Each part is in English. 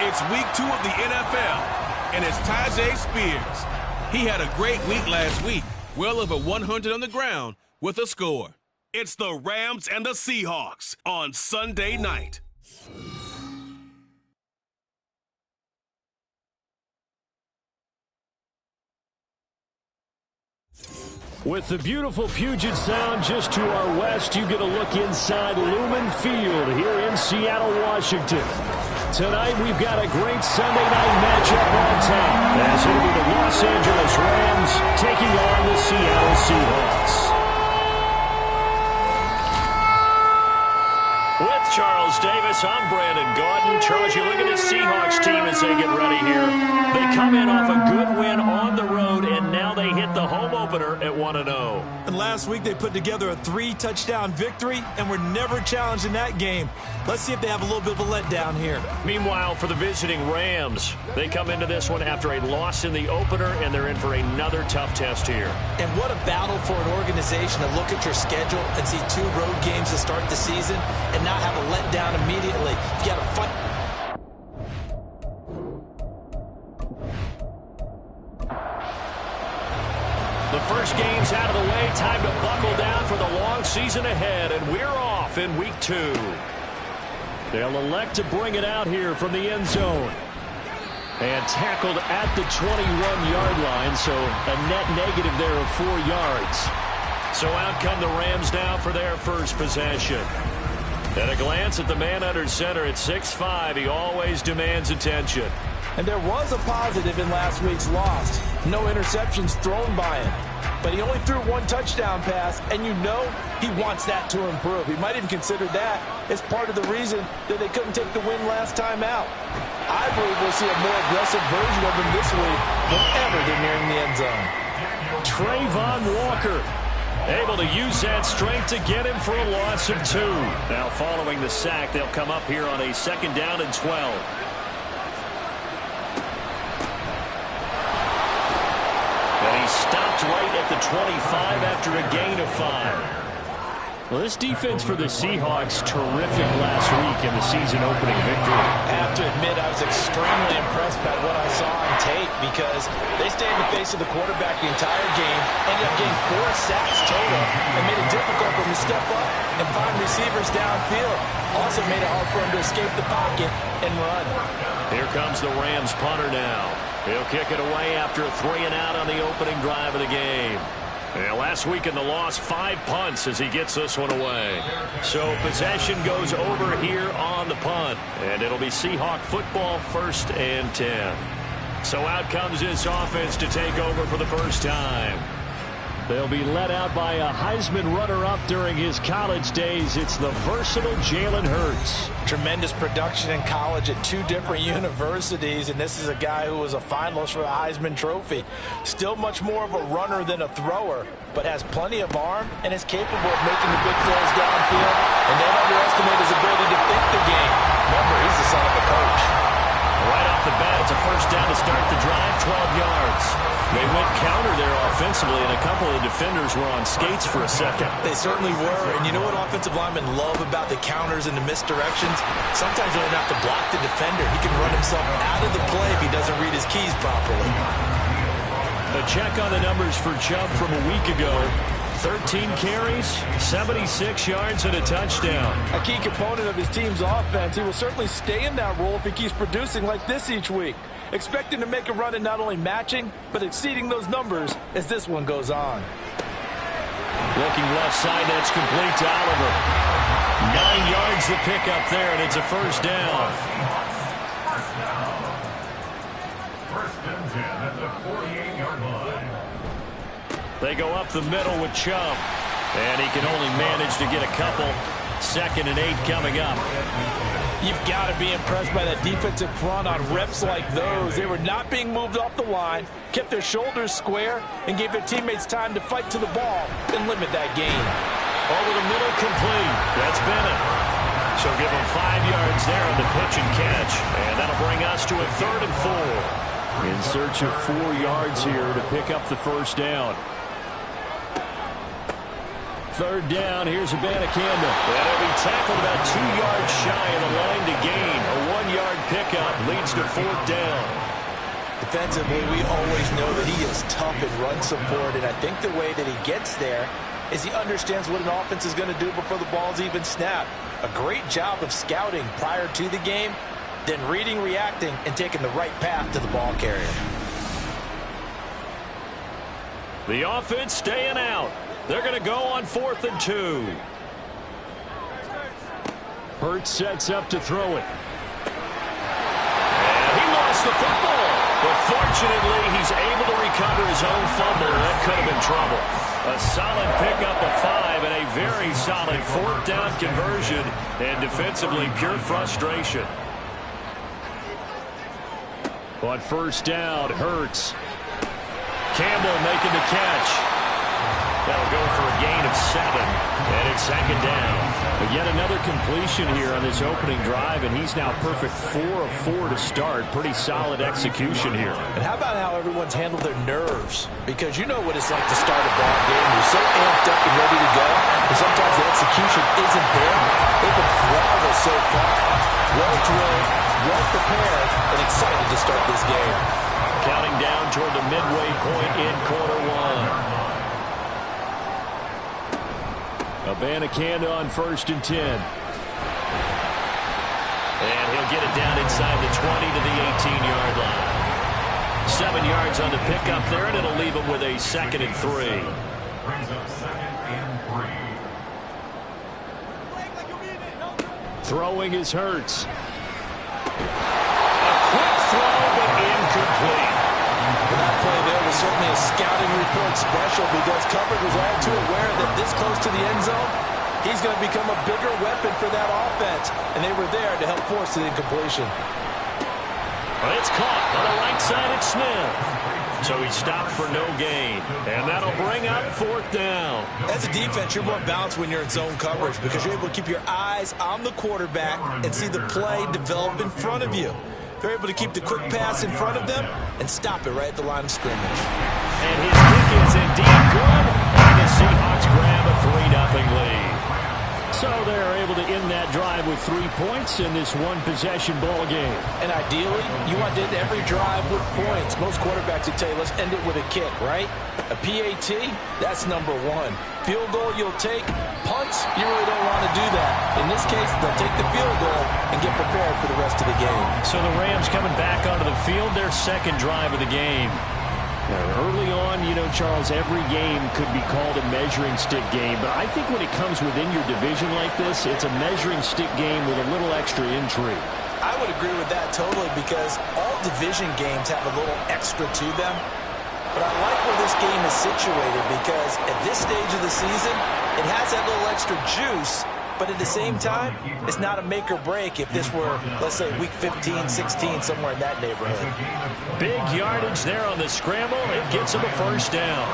It's week 2 of the NFL, and it's Tyjae Spears. He had a great week last week, well over 100 on the ground with a score. It's the Rams and the Seahawks on Sunday night. With the beautiful Puget Sound just to our west, you get a look inside Lumen Field here in Seattle, Washington. Tonight, we've got a great Sunday night matchup on tap, as it'll be the Los Angeles Rams taking on the Seattle Seahawks. With Charles Davis, I'm Brandon Gaudin. Charles, you look at this Seahawks team as they get ready here. They come in off a good win on the road, and now they hit the home opener at 1-0. And last week they put together a 3-touchdown victory and were never challenged in that game. Let's see if they have a little bit of a letdown here. Meanwhile, for the visiting Rams, they come into this one after a loss in the opener, and they're in for another tough test here. And what a battle for an organization to look at your schedule and see 2 road games to start the season and not have a letdown immediately. You got to fight. The first game's out of the way. Time to buckle down for the long season ahead, and we're off in week 2. They'll elect to bring it out here from the end zone. And tackled at the 21-yard line, so a net negative there of 4 yards. So out come the Rams now for their first possession. At a glance at the man under center at 6'5", he always demands attention. And there was a positive in last week's loss. No interceptions thrown by him. But he only threw 1 touchdown pass, and you know he wants that to improve. He might even consider that as part of the reason that they couldn't take the win last time out. I believe we'll see a more aggressive version of him this week whenever they're nearing the end zone. Trayvon Walker able to use that strength to get him for a loss of 2. Now following the sack, they'll come up here on a 2nd down and 12. And he stopped right at the 25 after a gain of 5. Well, this defense for the Seahawks, terrific last week in the season-opening victory. I have to admit, I was extremely impressed by what I saw on tape because they stayed in the face of the quarterback the entire game, ended up getting 4 sacks total, and made it difficult for him to step up and find receivers downfield. Also made it hard for him to escape the pocket and run. Here comes the Rams punter now. He'll kick it away after a 3-and-out on the opening drive of the game. And last week in the loss, 5 punts as he gets this one away. So possession goes over here on the punt. And it'll be Seahawk football, 1st and 10. So out comes this offense to take over for the first time. They'll be led out by a Heisman runner-up during his college days. It's the versatile Jalen Hurts. Tremendous production in college at 2 different universities, and this is a guy who was a finalist for the Heisman Trophy. Still much more of a runner than a thrower, but has plenty of arm and is capable of making the big throws downfield. And don't underestimate his ability to think the game. Remember, he's the son of a coach. Right off the bat, it's a 1st down to start the drive, 12 yards. They went counter there offensively, and a couple of defenders were on skates for a second. They certainly were, and you know what offensive linemen love about the counters and the misdirections? Sometimes you don't have to block the defender. He can run himself out of the play if he doesn't read his keys properly. A check on the numbers for Chubb from a week ago. 13 carries, 76 yards, and a touchdown. A key component of his team's offense. He will certainly stay in that role if he keeps producing like this each week. Expecting to make a run at not only matching, but exceeding those numbers as this one goes on. Looking left side, that's complete to Oliver. 9 yards to pick up there, and it's a 1st down. 1st and 10 at the 48-yard line. They go up the middle with Chubb, and he can only manage to get a couple. 2nd and 8 coming up. You've got to be impressed by that defensive front on reps like those. They were not being moved off the line, kept their shoulders square, and gave their teammates time to fight to the ball and limit that gain. Over the middle, complete. That's Bennett. So give him 5 yards there on the pitch and catch, and that'll bring us to a 3rd and 4. In search of 4 yards here to pick up the 1st down. 3rd down, here's Abanikanda. That'll be tackled about 2 yards shy of the line to gain. A 1-yard pickup leads to 4th down. Defensively, we always know that he is tough in run support, and I think the way that he gets there is he understands what an offense is going to do before the ball's even snapped. A great job of scouting prior to the game, then reading, reacting, and taking the right path to the ball carrier. The offense staying out. They're going to go on 4th and 2. Hurts sets up to throw it. And he lost the football. But fortunately, he's able to recover his own fumble. That could have been trouble. A solid pickup of 5 and a very solid 4th down conversion. And defensively, pure frustration. On 1st down, Hurts. Campbell making the catch. That'll go for a gain of 7. And it's 2nd down. But yet another completion here on this opening drive, and he's now perfect 4 of 4 to start. Pretty solid execution here. And how about how everyone's handled their nerves? Because you know what it's like to start a ball game. You're so amped up and ready to go, and sometimes the execution isn't there. They've been flawless so far. Well drilled, well prepared, and excited to start this game. Counting down toward the midway point in quarter 1. Abanikanda on 1st and 10. And he'll get it down inside the 20 to the 18-yard line. 7 yards on the pickup there, and it'll leave him with a 2nd and 3. Brings up 2nd and 3. Throwing is Hurts. A quick throw, but incomplete. That play there was certainly a scouting report special because coverage was all too aware that this close to the end zone, he's going to become a bigger weapon for that offense. And they were there to help force the incompletion. Well, it's caught on the right side at Smith. So he stopped for no gain. And that'll bring up 4th down. As a defense, you're more balanced when you're in zone coverage because you're able to keep your eyes on the quarterback and see the play develop in front of you. They're able to keep the quick pass in front of them and stop it right at the line of scrimmage. And his kick is indeed good. And the Seahawks grab a 3-0 lead. So they're able to end that drive with 3 points in this one-possession ball game. And ideally, you want to end every drive with points. Most quarterbacks would tell you, let's end it with a kick, right? A PAT, that's number 1. Field goal you'll take. Punts, you really don't want to do that. In this case, they'll take the field goal and get prepared for the rest of the game. So the Rams coming back onto the field, their 2nd drive of the game. Early on, you know, Charles, every game could be called a measuring stick game, but I think when it comes within your division like this, it's a measuring stick game with a little extra intrigue. I would agree with that totally because all division games have a little extra to them. But I like where this game is situated because at this stage of the season, it has that little extra juice. But at the same time, it's not a make or break if this were, let's say, week 15, 16, somewhere in that neighborhood. Big yardage there on the scramble. It gets him a 1st down.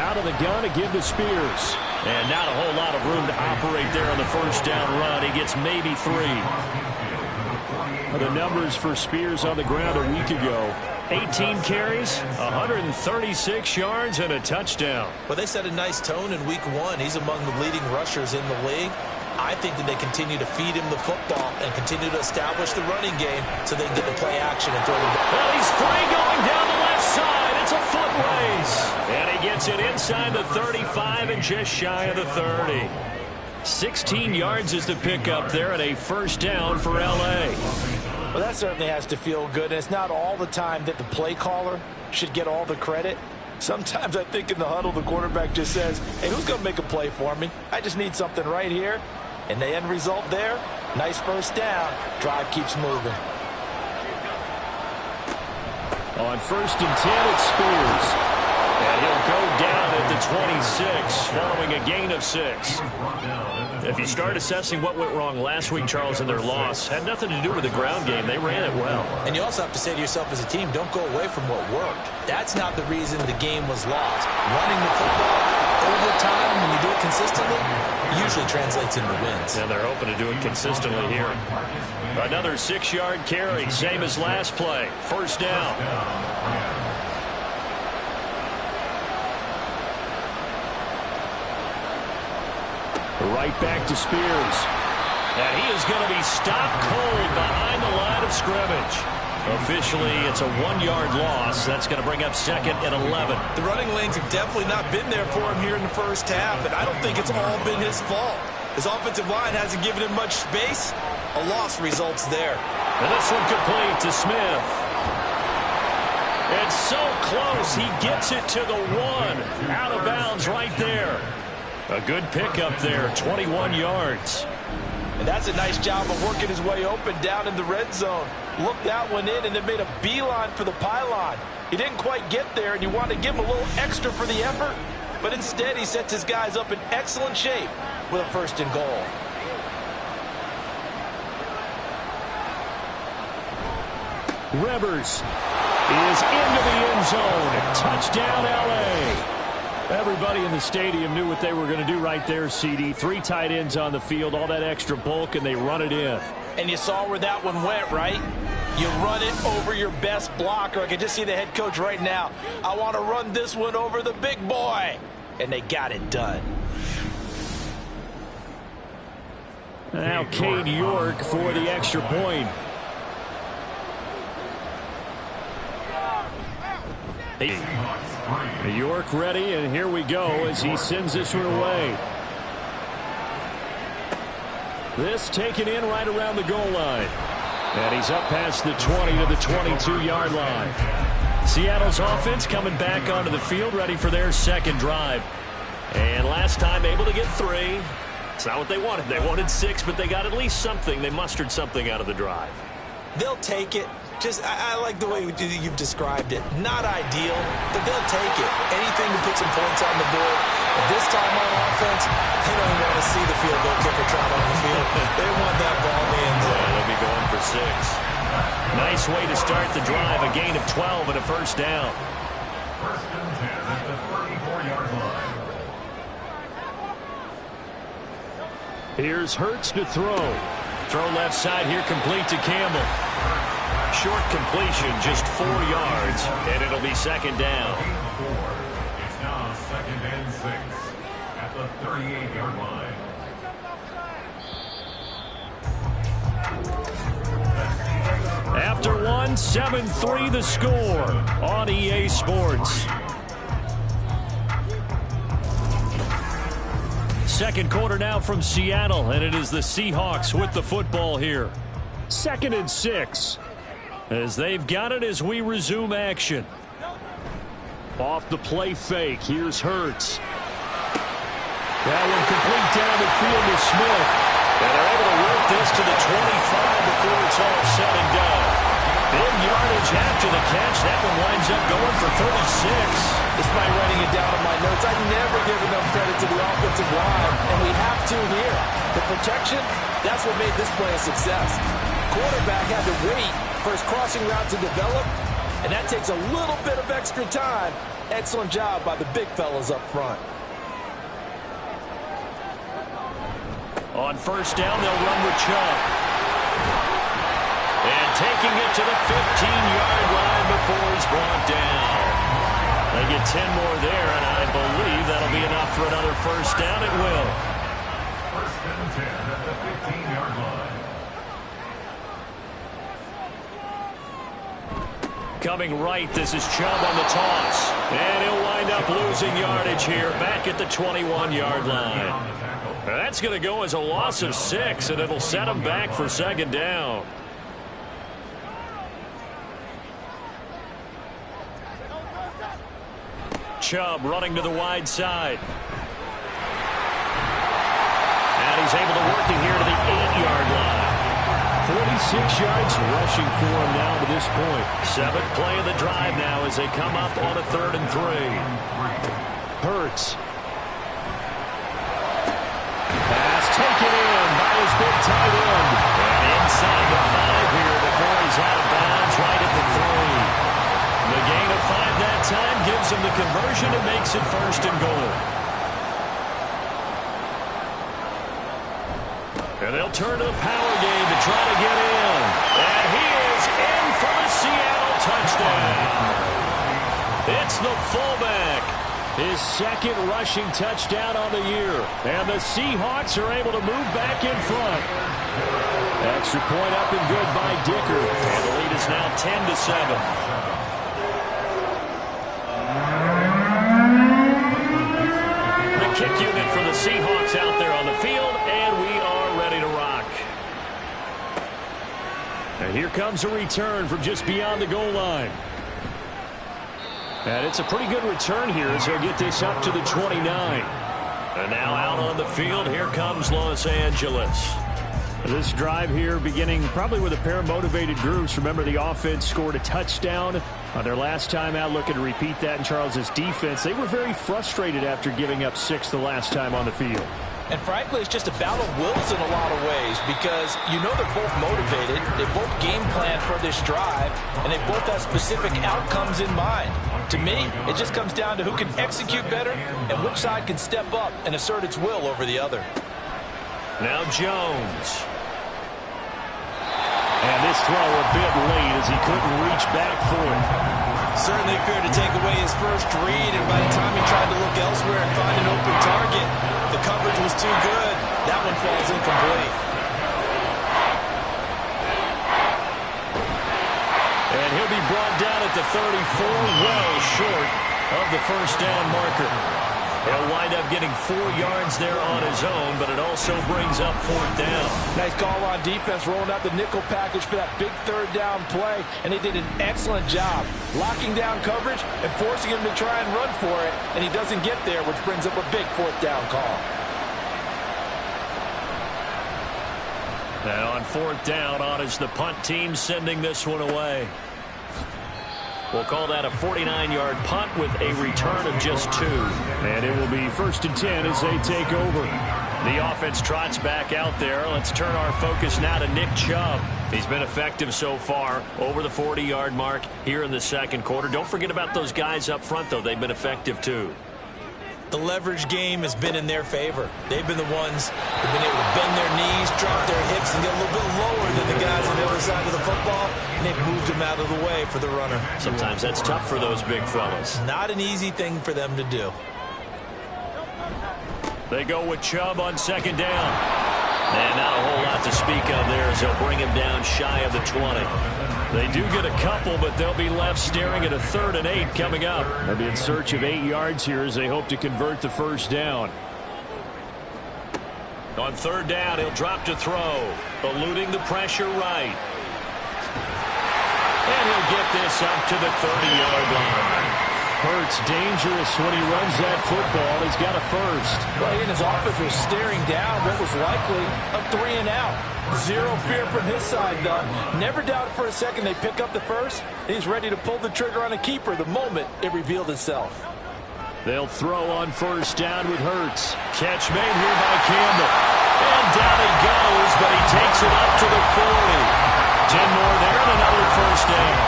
Out of the gun to give to Spears. And not a whole lot of room to operate there on the 1st down run. He gets maybe 3. The numbers for Spears on the ground a week ago. 18 carries, 136 yards, and a touchdown. Well, they set a nice tone in week 1. He's among the leading rushers in the league. I think that they continue to feed him the football and continue to establish the running game so they can get to play action and throw the ball. Well, he's free going down the left side. It's a foot race. And he gets it inside the 35 and just shy of the 30. 16 yards is the pickup there and a 1st down for L.A. Well, that certainly has to feel good. And it's not all the time that the play caller should get all the credit. Sometimes I think in the huddle, the quarterback just says, hey, who's going to make a play for me? I just need something right here. And the end result there, nice 1st down. Drive keeps moving. On 1st and 10, it's Spears. And he'll go down at the 26 following a gain of 6. If you start assessing what went wrong last week, Charles, in their loss, had nothing to do with the ground game. They ran it well. And you also have to say to yourself as a team, don't go away from what worked. That's not the reason the game was lost. Running the football over time, when you do it consistently, usually translates into wins. And they're hoping to do it consistently here. Another 6-yard carry, same as last play. 1st down. Right back to Spears. And he is going to be stopped cold behind the line of scrimmage. Officially, it's a 1-yard loss. That's going to bring up 2nd and 11. The running lanes have definitely not been there for him here in the first half, and I don't think it's all been his fault. His offensive line hasn't given him much space. A loss results there. And this one complete to Smith. It's so close. He gets it to the 1. Out of bounds right there. A good pickup there, 21 yards. And that's a nice job of working his way open down in the red zone. Looked that one in and then made a beeline for the pylon. He didn't quite get there, and you want to give him a little extra for the effort. But instead, he sets his guys up in excellent shape with a 1st and goal. Rivers is into the end zone. Touchdown, L.A. Everybody in the stadium knew what they were going to do right there, CD. 3 tight ends on the field, all that extra bulk, and they run it in. And you saw where that one went, right? You run it over your best blocker. I can just see the head coach right now. I want to run this one over the big boy. And they got it done. Now Cade York for the extra point. York ready, and here we go as he sends this one away. This taken in right around the goal line. And he's up past the 20 to the 22-yard line. Seattle's offense coming back onto the field, ready for their 2nd drive. And last time able to get 3. It's not what they wanted. They wanted 6, but they got at least something. They mustered something out of the drive. They'll take it. I like the way you've described it. Not ideal, but they'll take it. Anything to put some points on the board. But this time on offense, they don't want to see the field goal kicker trot on the field. They want that ball in the end zone. They'll be going for 6. Nice way to start the drive. A gain of 12 and a 1st down. 1st and 10 at the 34-yard line. Here's Hurts to throw. Throw left side here, complete to Campbell. Short completion, just 4 yards, and it'll be 2nd down. It's now 2nd and 6 at the 38-yard line. After 1, 7-3 the score on EA Sports. 2nd quarter now from Seattle, and it is the Seahawks with the football here. 2nd and 6. As they've got it as we resume action. Off the play fake. Here's Hurts. That one complete down the field to Smith. And they're able to work this to the 25 before it's all said and done. Big yardage after the catch. That one winds up going for 36. Despite writing it down in my notes, I've never given enough credit to the offensive line, and we have to here. The protection, that's what made this play a success. Quarterback had to wait for his crossing route to develop, and that takes a little bit of extra time. Excellent job by the big fellas up front. On 1st down, they'll run with Chubb. And taking it to the 15-yard line before he's brought down. They get 10 more there, and I believe that'll be enough for another 1st down. It will. 1st and 10 at the 15-yard line. Coming right, this is Chubb on the toss. And he'll wind up losing yardage here, back at the 21-yard line. That's going to go as a loss of 6, and it'll set him back for 2nd down. Chubb running to the wide side. And he's able to work it here to the 8-yard line. 46 yards rushing for him now to this point. 7th play of the drive now as they come up on a 3rd and 3. Hurts. Pass taken in by his big tight end. And inside the 5 here before he's out of bounds right at the 3. The gain of 5 that time gives him the conversion and makes it 1st and goal. And they'll turn to the power game to try to get in. And he is in for the Seattle touchdown. It's the fullback. His second rushing touchdown on the year. And the Seahawks are able to move back in front. Extra point up and good by Dicker. And the lead is now 10-7. Kick unit for the Seahawks out there on the field, and we are ready to rock. And here comes a return from just beyond the goal line. And it's a pretty good return here as he'll get this up to the 29. And now out on the field, here comes Los Angeles. This drive here beginning probably with a pair of motivated groups. Remember, the offense scored a touchdown on their last time out, looking to repeat that in Charles' defense. They were very frustrated after giving up 6 the last time on the field. And frankly, it's just a battle of wills in a lot of ways because you know they're both motivated, they both game plan for this drive, and they both have specific outcomes in mind. To me, it just comes down to who can execute better and which side can step up and assert its will over the other. Now Jones. And this throw a bit late as he couldn't reach back for it. Certainly appeared to take away his first read, and by the time he tried to look elsewhere and find an open target, the coverage was too good. That one falls incomplete. And he'll be brought down at the 34, well short of the first down marker. He'll wind up getting 4 yards there on his own, but it also brings up 4th down. Nice call on defense, rolling out the nickel package for that big 3rd down play, and they did an excellent job locking down coverage and forcing him to try and run for it, and he doesn't get there, which brings up a big 4th down call. And on 4th down, on is the punt team sending this one away. We'll call that a 49-yard punt with a return of just 2. And it will be 1st and 10 as they take over. The offense trots back out there. Let's turn our focus now to Nick Chubb. He's been effective so far over the 40-yard mark here in the second quarter. Don't forget about those guys up front, though. They've been effective, too. The leverage game has been in their favor. They've been the ones who've been able to bend their knees, drop their hips, and get a little bit lower than the guys on the other side of the football, and they've moved them out of the way for the runner. Sometimes that's tough for those big fellas. Not an easy thing for them to do. They go with Chubb on 2nd down. And not a whole lot to speak of there as they'll bring him down shy of the 20. They do get a couple, but they'll be left staring at a 3rd and 8 coming up. They'll be in search of 8 yards here as they hope to convert the first down. On 3rd down, he'll drop to throw, eluding the pressure right. And he'll get this up to the 30-yard line. Hurts dangerous when he runs that football. He's got a first. Well, he and his offense was staring down what was likely a 3 and out. Zero fear from his side, though. Never doubted for a second they pick up the first. He's ready to pull the trigger on a keeper the moment it revealed itself. They'll throw on 1st down with Hurts. Catch made here by Campbell. And down he goes, but he takes it up to the 40. 10 more there and another first down.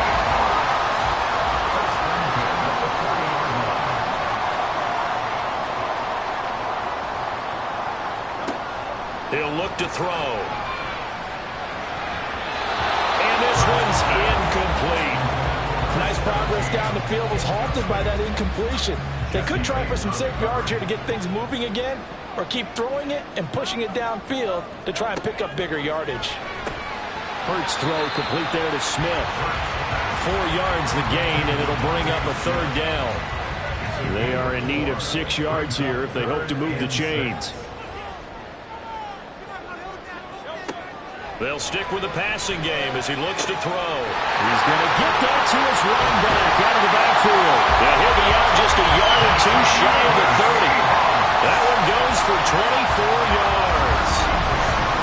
He'll look to throw. And this one's incomplete. Nice progress down the field was halted by that incompletion. They could try for some safe yards here to get things moving again, or keep throwing it and pushing it downfield to try and pick up bigger yardage. Hurts throw complete there to Smith. 4 yards the gain, and it'll bring up a 3rd down. They are in need of 6 yards here if they hope to move the chains. They'll stick with the passing game as he looks to throw. He's going to get that to his running back out of the backfield. And he'll be out just a yard or 2 shy of the 30. That one goes for 24 yards.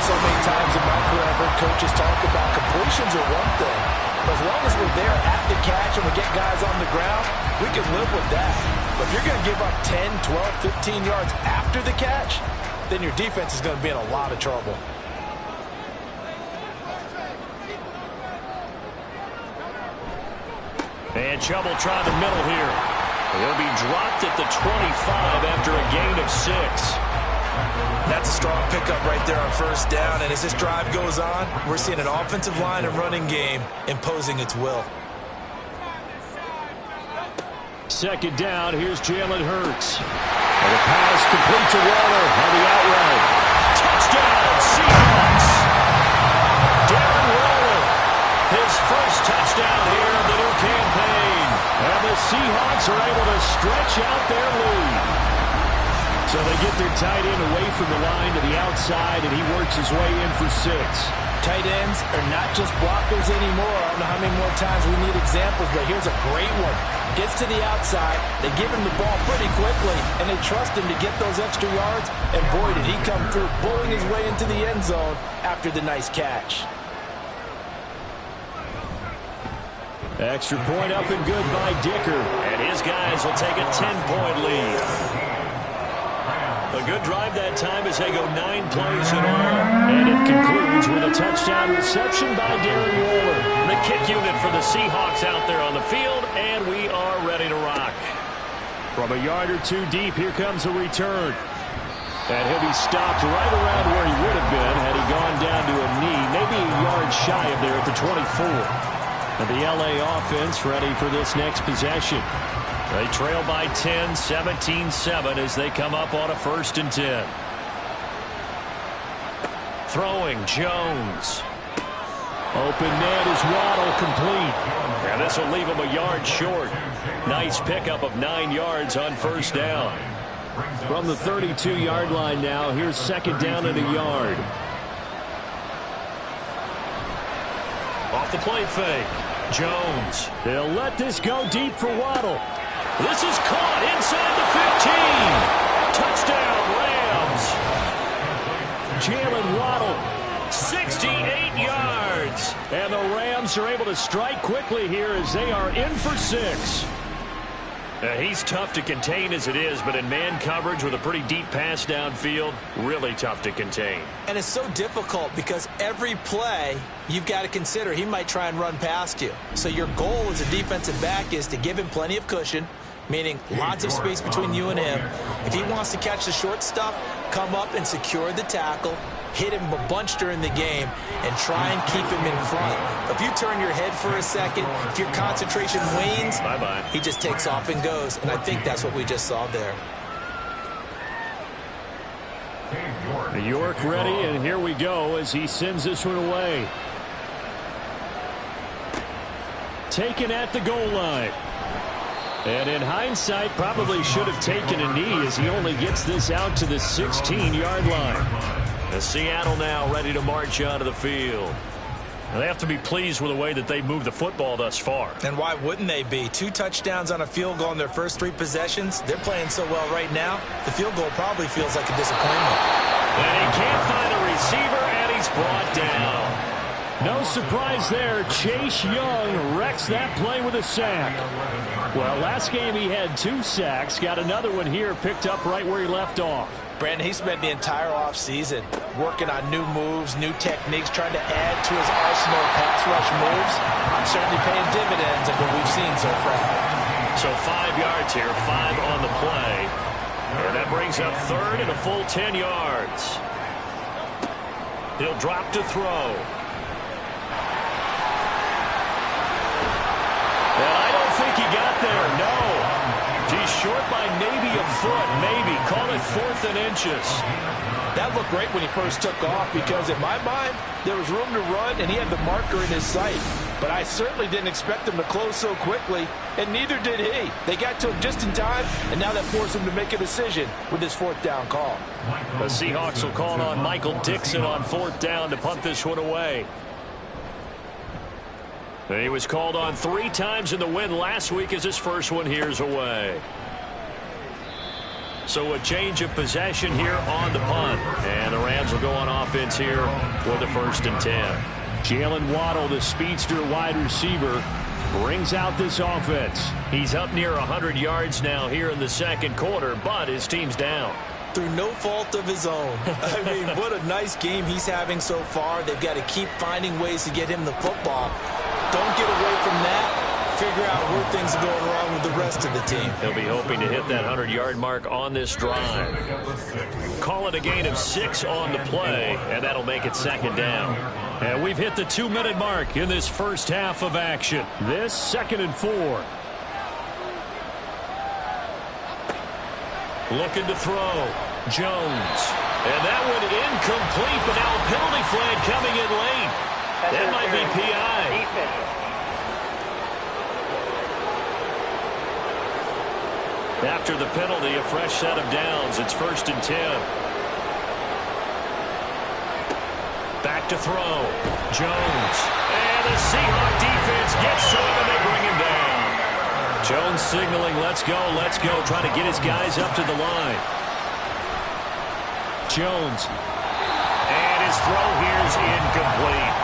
So many times in my career, I've heard coaches talk about completions are one thing. But as long as we're there at the catch and we get guys on the ground, we can live with that. But if you're going to give up 10, 12, 15 yards after the catch, then your defense is going to be in a lot of trouble. And Chubb will try the middle here. He'll be dropped at the 25 after a gain of 6. That's a strong pickup right there on 1st down. And as this drive goes on, we're seeing an offensive line and running game imposing its will. Second down, here's Jalen Hurts. And the pass complete to Waller on the out route. Touchdown, Seahawks! Darren Waller, his first touchdown here of the new campaign. And the Seahawks are able to stretch out their lead. So they get their tight end away from the line to the outside, and he works his way in for 6. Tight ends are not just blockers anymore. I don't know how many more times we need examples, but here's a great one. Gets to the outside, they give him the ball pretty quickly, and they trust him to get those extra yards, and boy, did he come through, bulling his way into the end zone after the nice catch. Extra point up and good by Dicker. And his guys will take a 10-point lead. A good drive that time as they go 9 plays in all. And it concludes with a touchdown reception by Darren Waller. The kick unit for the Seahawks out there on the field, and we are ready to rock. From a yard or 2 deep, here comes a return. And he'll be stopped right around where he would have been had he gone down to a knee, maybe a yard shy of there at the 24. And the LA offense ready for this next possession. They trail by 10, 17-7 as they come up on a 1st and 10. Throwing Jones. Open net is Waddle complete. And this will leave him a yard short. Nice pickup of 9 yards on 1st down. From the 32-yard line now, here's 2nd down and a yard. Off the play fake. Jones. They'll let this go deep for Waddle. This is caught inside the 15. Touchdown, Rams. Jalen Waddle, 68 yards. And the Rams are able to strike quickly here as they are in for 6. He's tough to contain as it is, but in man coverage with a pretty deep pass downfield, really tough to contain. And it's so difficult because every play you've got to consider he might try and run past you. So your goal as a defensive back is to give him plenty of cushion, meaning lots of space between you and him. If he wants to catch the short stuff, come up and secure the tackle, hit him a bunch during the game, and try and keep him in front. If you turn your head for a second, if your concentration wanes, bye-bye. He just takes off and goes. And I think that's what we just saw there. York ready, and here we go as he sends this one away. Taken at the goal line. And in hindsight, probably should have taken a knee as he only gets this out to the 16-yard line. And Seattle now ready to march out of the field. They have to be pleased with the way that they've moved the football thus far. And why wouldn't they be? 2 touchdowns on a field goal in their first 3 possessions. They're playing so well right now, the field goal probably feels like a disappointment. And he can't find a receiver, and he's brought down. No surprise there. Chase Young wrecks that play with a sack. Well, last game he had 2 sacks. Got another one here picked up right where he left off. Brandon, he spent the entire offseason working on new moves, new techniques, trying to add to his arsenal of pass rush moves. Certainly paying dividends of what we've seen so far. So 5 yards here, 5 on the play. And that brings up 3rd and a full 10 yards. He'll drop to throw. And I don't think he got there, no. He's short by maybe a foot, maybe. Call it 4th and inches. That looked great when he first took off because, in my mind, there was room to run and he had the marker in his sight. But I certainly didn't expect him to close so quickly, and neither did he. They got to him just in time, and now that forced him to make a decision with his 4th down call. The Seahawks will call on Michael Dixon on 4th down to punt this one away. He was called on 3 times in the win last week as his first one here's away. So a change of possession here on the punt. And the Rams will go on offense here with the 1st and 10. Jalen Waddle, the speedster wide receiver, brings out this offense. He's up near 100 yards now here in the 2nd quarter, but his team's down. Through no fault of his own. I mean, what a nice game he's having so far. They've got to keep finding ways to get him the football. Don't get away from that. Figure out where things are going wrong with the rest of the team. He'll be hoping to hit that 100-yard mark on this drive. Call it a gain of 6 on the play, and that'll make it 2nd down. And we've hit the 2-minute mark in this first half of action. This 2nd and 4. Looking to throw. Jones. And that one incomplete, but now a penalty flag coming in late. That might be PI. After the penalty, a fresh set of downs. It's 1st and 10. Back to throw. Jones. And the Seahawk defense gets to him, and they bring him down. Jones signaling, let's go, trying to get his guys up to the line. Jones. And his throw here is incomplete.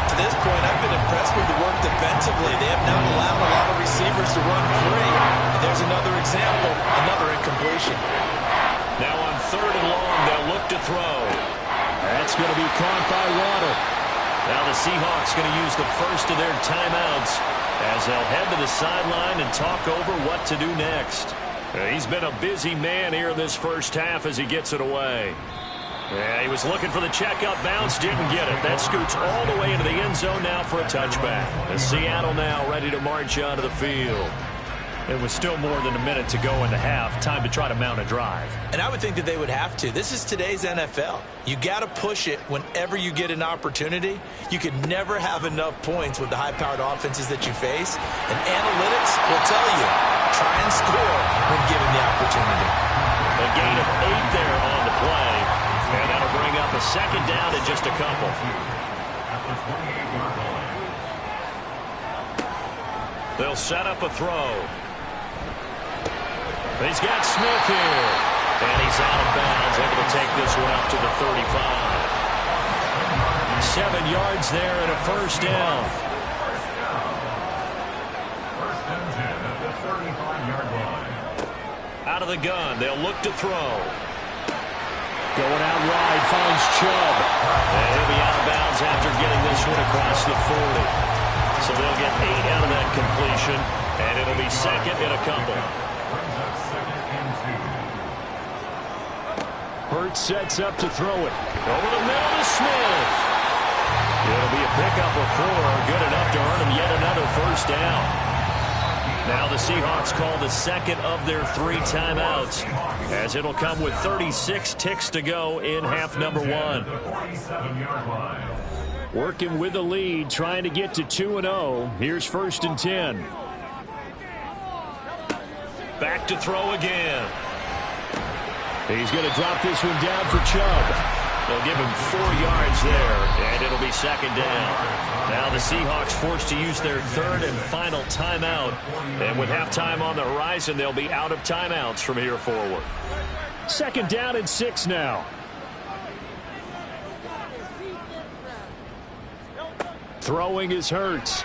To this point, I've been impressed with the work defensively. They have not allowed a lot of receivers to run free. And there's another example, another incompletion. Now on 3rd and long, they'll look to throw. That's going to be caught by Waddle. Now the Seahawks going to use the first of their timeouts as they'll head to the sideline and talk over what to do next. He's been a busy man here in this first half as he gets it away. Yeah, he was looking for the check-up bounce, didn't get it. That scoots all the way into the end zone now for a touchback. And Seattle now ready to march onto the field. It was still more than a minute to go in the half. Time to try to mount a drive. And I would think that they would have to. This is today's NFL. You got to push it whenever you get an opportunity. You can never have enough points with the high-powered offenses that you face. And analytics will tell you, try and score when given the opportunity. A gain of 8 there on the play. And that'll bring up a 2nd down in just a couple. They'll set up a throw. He's got Smith here. And he's out of bounds, able to take this one up to the 35. 7 yards there and a 1st down. 1st and 10 at the 35-yard line. Out of the gun, they'll look to throw. Going out wide, finds Chubb. And he'll be out of bounds after getting this one across the 40. So they'll get 8 out of that completion, and it'll be 2nd and a couple. Hurts sets up to throw it. Over the middle to Smith. It'll be a pickup of 4, good enough to earn him yet another 1st down. Now the Seahawks call the 2nd of their 3 timeouts, as it'll come with 36 ticks to go in half number 1. Working with the lead, trying to get to 2-0. Here's 1st and 10. Back to throw again. He's going to drop this one down for Chubb. They'll give him 4 yards there, and it'll be 2nd down. Now the Seahawks forced to use their 3rd and final timeout. And with halftime on the horizon, they'll be out of timeouts from here forward. 2nd down and 6 now. Throwing is Hurts.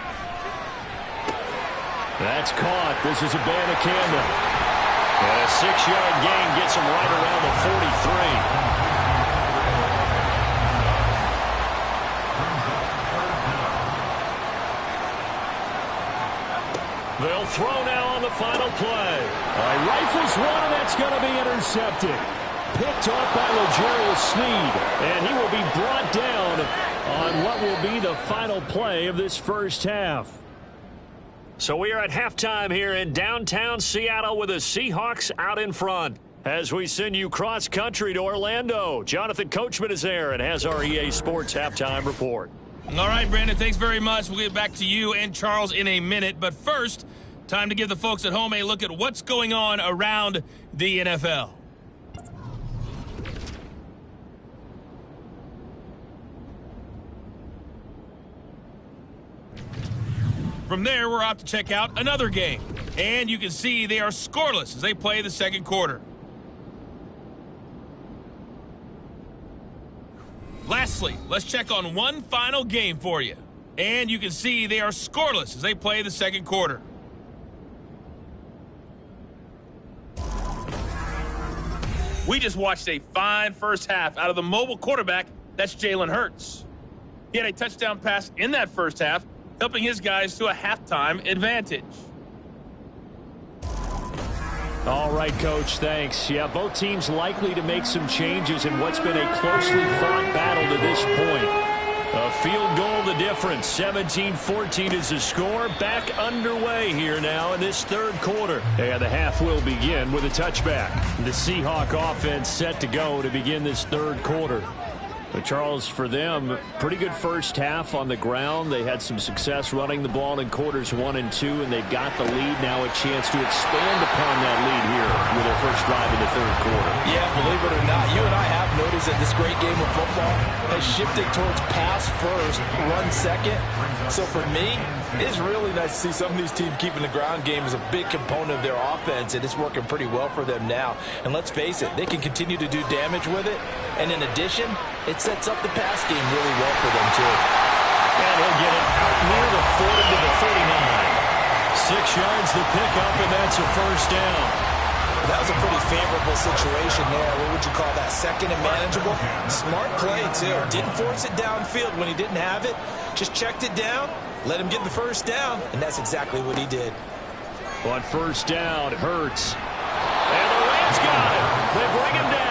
That's caught. This is a Banacanda. And a 6-yard gain gets him right around the 43. They'll throw now on the final play. Rifles one, and that's going to be intercepted. Picked off by L'Jarius Sneed, and he will be brought down on what will be the final play of this first half. So we are at halftime here in downtown Seattle with the Seahawks out in front. As we send you cross-country to Orlando, Jonathan Coachman is there and has our EA Sports halftime report. All right, Brandon, thanks very much. We'll get back to you and Charles in a minute. But first, time to give the folks at home a look at what's going on around the NFL. From there, we're off to check out another game. And you can see they are scoreless as they play the 2nd quarter. Lastly, let's check on one final game for you. And you can see they are scoreless as they play the 2nd quarter. We just watched a fine first half out of the mobile quarterback, that's Jalen Hurts. He had a touchdown pass in that first half, helping his guys to a halftime advantage. All right, Coach, thanks. Yeah, both teams likely to make some changes in what's been a closely fought battle to this point. A field goal the difference. 17-14 is the score. Back underway here now in this third quarter. And the half will begin with a touchback. The Seahawk offense set to go to begin this third quarter. But Charles, for them, pretty good first half on the ground. They had some success running the ball in quarters 1 and 2, and they've got the lead. Now a chance to expand upon that lead here with their first drive in the third quarter. Yeah, believe it or not, you and I have noticed that this great game of football has shifted towards pass first, run second. So for me, it's really nice to see some of these teams keeping the ground game as a big component of their offense, and it's working pretty well for them now. And let's face it, they can continue to do damage with it. And in addition, it sets up the pass game really well for them, too. And he'll get it out near the 40 to the 39. 6 yards the pickup, and that's a first down. That was a pretty favorable situation there. What would you call that? Second and manageable? Smart play, too. Didn't force it downfield when he didn't have it. Just checked it down, let him get the first down, and that's exactly what he did. On first down, Hurts. And the Rams got it. They bring him down.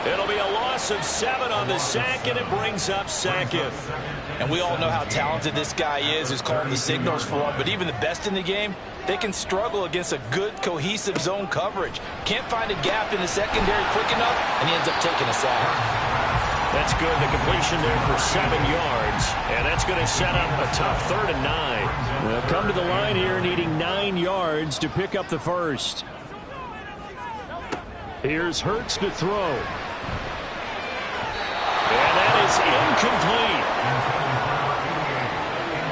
It'll be a loss of 7 on the sack, and it brings up second. And we all know how talented this guy is who's calling the signals for him, but even the best in the game, they can struggle against a good, cohesive zone coverage. Can't find a gap in the secondary quick enough, and he ends up taking a sack. That's good. The completion there for 7 yards, and that's going to set up a tough 3rd and 9. They'll come to the line here needing 9 yards to pick up the first. Here's Hurts to throw. And that is incomplete.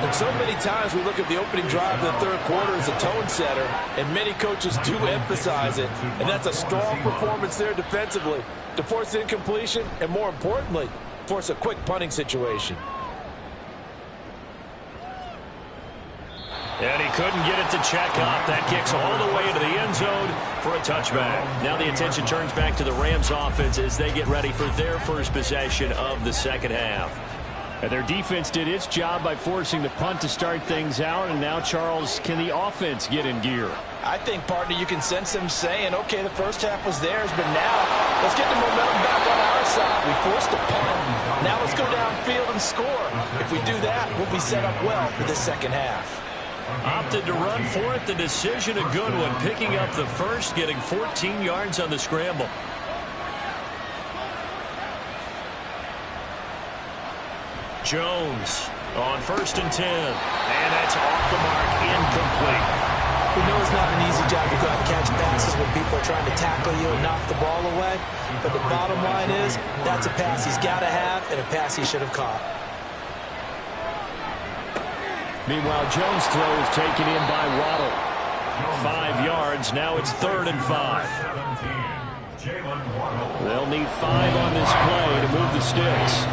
And so many times we look at the opening drive of the third quarter as a tone setter, and many coaches do emphasize it. And that's a strong performance there defensively to force incompletion and, more importantly, force a quick punting situation. And he couldn't get it to check up. That kicks all the way into the end zone for a touchback. Now the attention turns back to the Rams offense as they get ready for their first possession of the second half. And their defense did its job by forcing the punt to start things out. And now, Charles, can the offense get in gear? I think, partner, you can sense them saying, okay, the first half was theirs, but now let's get the momentum back on our side. We forced a punt. Now let's go downfield and score. If we do that, we'll be set up well for this second half. Opted to run for it. The decision a good one. Picking up the first, getting 14 yards on the scramble. Jones on 1st and 10. And that's off the mark, incomplete. We know it's not an easy job to go out and catch passes when people are trying to tackle you and knock the ball away. But the bottom line is, that's a pass he's got to have and a pass he should have caught. Meanwhile, Jones' throw is taken in by Waddle. 5 yards. Now it's 3rd and 5. They'll need 5 on this play to move the sticks.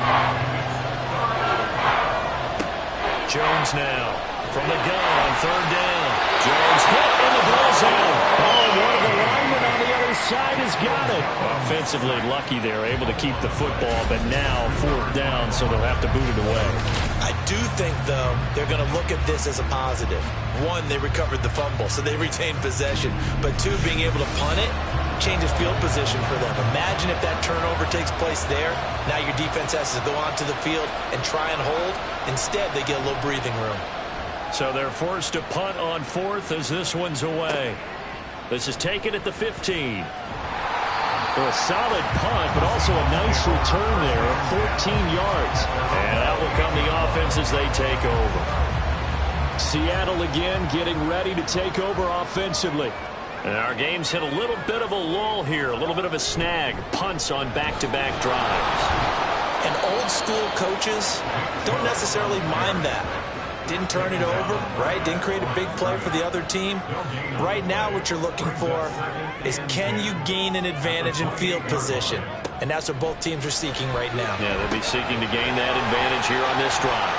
Jones now from the gun on 3rd down. Jones hit in the bullseye. Oh, one of the linemen on the other side has got it. Offensively lucky there, able to keep the football, but now 4th down, so they'll have to boot it away. I do think, though, they're going to look at this as a positive. 1, they recovered the fumble, so they retained possession. But 2, being able to punt it changes field position for them. Imagine if that turnover takes place there. Now your defense has to go onto the field and try and hold. Instead, they get a little breathing room. So they're forced to punt on 4th as this one's away. This is taken at the 15. A solid punt, but also a nice return there of 14 yards. And out will come the offense as they take over. Seattle again getting ready to take over offensively. And our game's hit a little bit of a lull here, a little bit of a snag. Punts on back-to-back drives. And old-school coaches don't necessarily mind that. Didn't turn it over, right? Didn't create a big play for the other team. Right now what you're looking for is, can you gain an advantage in field position? And that's what both teams are seeking right now. Yeah, they'll be seeking to gain that advantage here on this drive.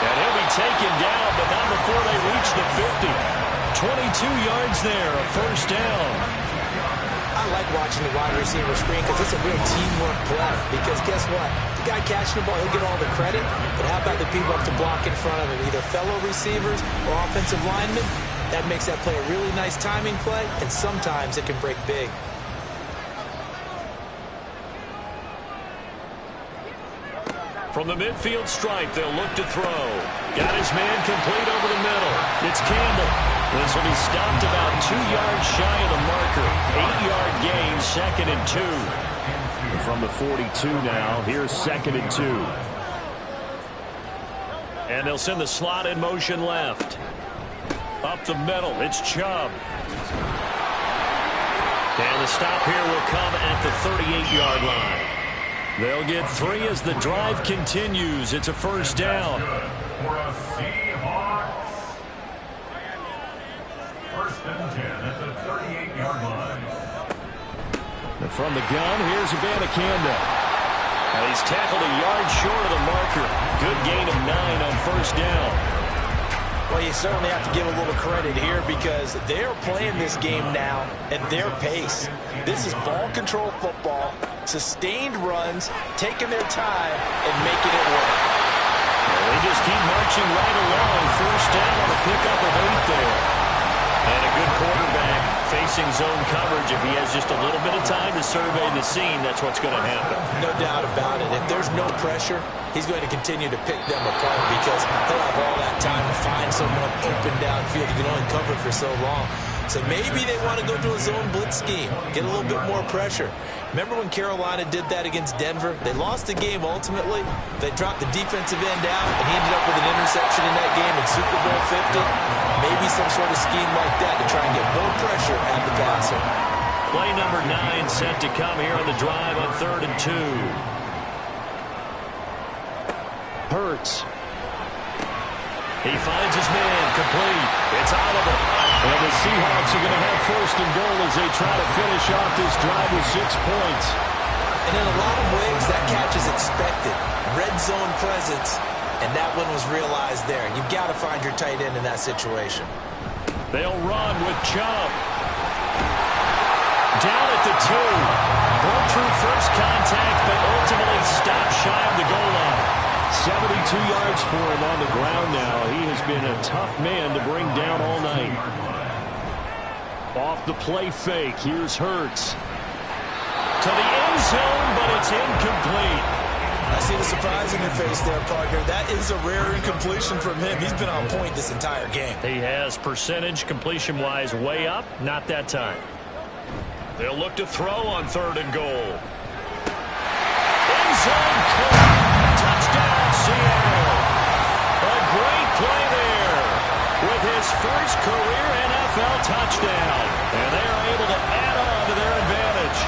And he'll be taken down, but not before they reach the 50. 22 yards there, a 1st down. I like watching the wide receiver screen because it's a real teamwork play. Because guess what? The guy catching the ball, he'll get all the credit. But how about the people up to block in front of him? Either fellow receivers or offensive linemen. That makes that play a really nice timing play. And sometimes it can break big. From the midfield stripe, they'll look to throw. Got his man complete over the middle. It's Campbell. This will be stopped about 2 yards shy of the marker. 8-yard gain, 2nd and 2. And from the 42 now, here's 2nd and 2. And they'll send the slot in motion left. Up the middle, it's Chubb. And the stop here will come at the 38-yard line. They'll get 3 as the drive continues. It's a first down. For a Seahawks. 1st and 10 at the 38-yard line. And from the gun, here's Abanikanda. And he's tackled a yard short of the marker. Good gain of 9 on first down. Well, you certainly have to give a little credit here because they're playing this game now at their pace. This is ball control football, sustained runs, taking their time, and making it work. Well, they just keep marching right along. First down on a pickup of 8 there. And a good quarterback facing zone coverage. If he has just a little bit of time to survey the scene, that's what's going to happen. No doubt about it. If there's no pressure, he's going to continue to pick them apart because he'll have all that time to find someone open downfield. He can only cover for so long. So maybe they want to go to a zone blitz scheme, get a little bit more pressure. Remember when Carolina did that against Denver? They lost the game ultimately. They dropped the defensive end out, and he ended up with an interception in that game in Super Bowl 50. Maybe some sort of scheme like that to try and get more pressure at the passer. Play number 9 set to come here on the drive on 3rd and 2. Hurts. He finds his man complete. It's Oliver. And the Seahawks are going to have 1st and goal as they try to finish off this drive with 6 points. And in a lot of ways, that catch is expected. Red zone presence, and that one was realized there. You've got to find your tight end in that situation. They'll run with Chubb. Down at the 2. Broke through first contact, but ultimately stopped shy of the goal line. 72 yards for him on the ground now. He has been a tough man to bring down all night. Off the play fake, here's Hurts. To the end zone, but it's incomplete. I see the surprise in your face there, partner. That is a rare incompletion from him. He's been on point this entire game. He has percentage completion-wise way up, not that time. They'll look to throw on 3rd and goal. End zone caught. Touchdown, Seattle. A great play there with his first career NFL touchdown. And they are able to add on to their advantage.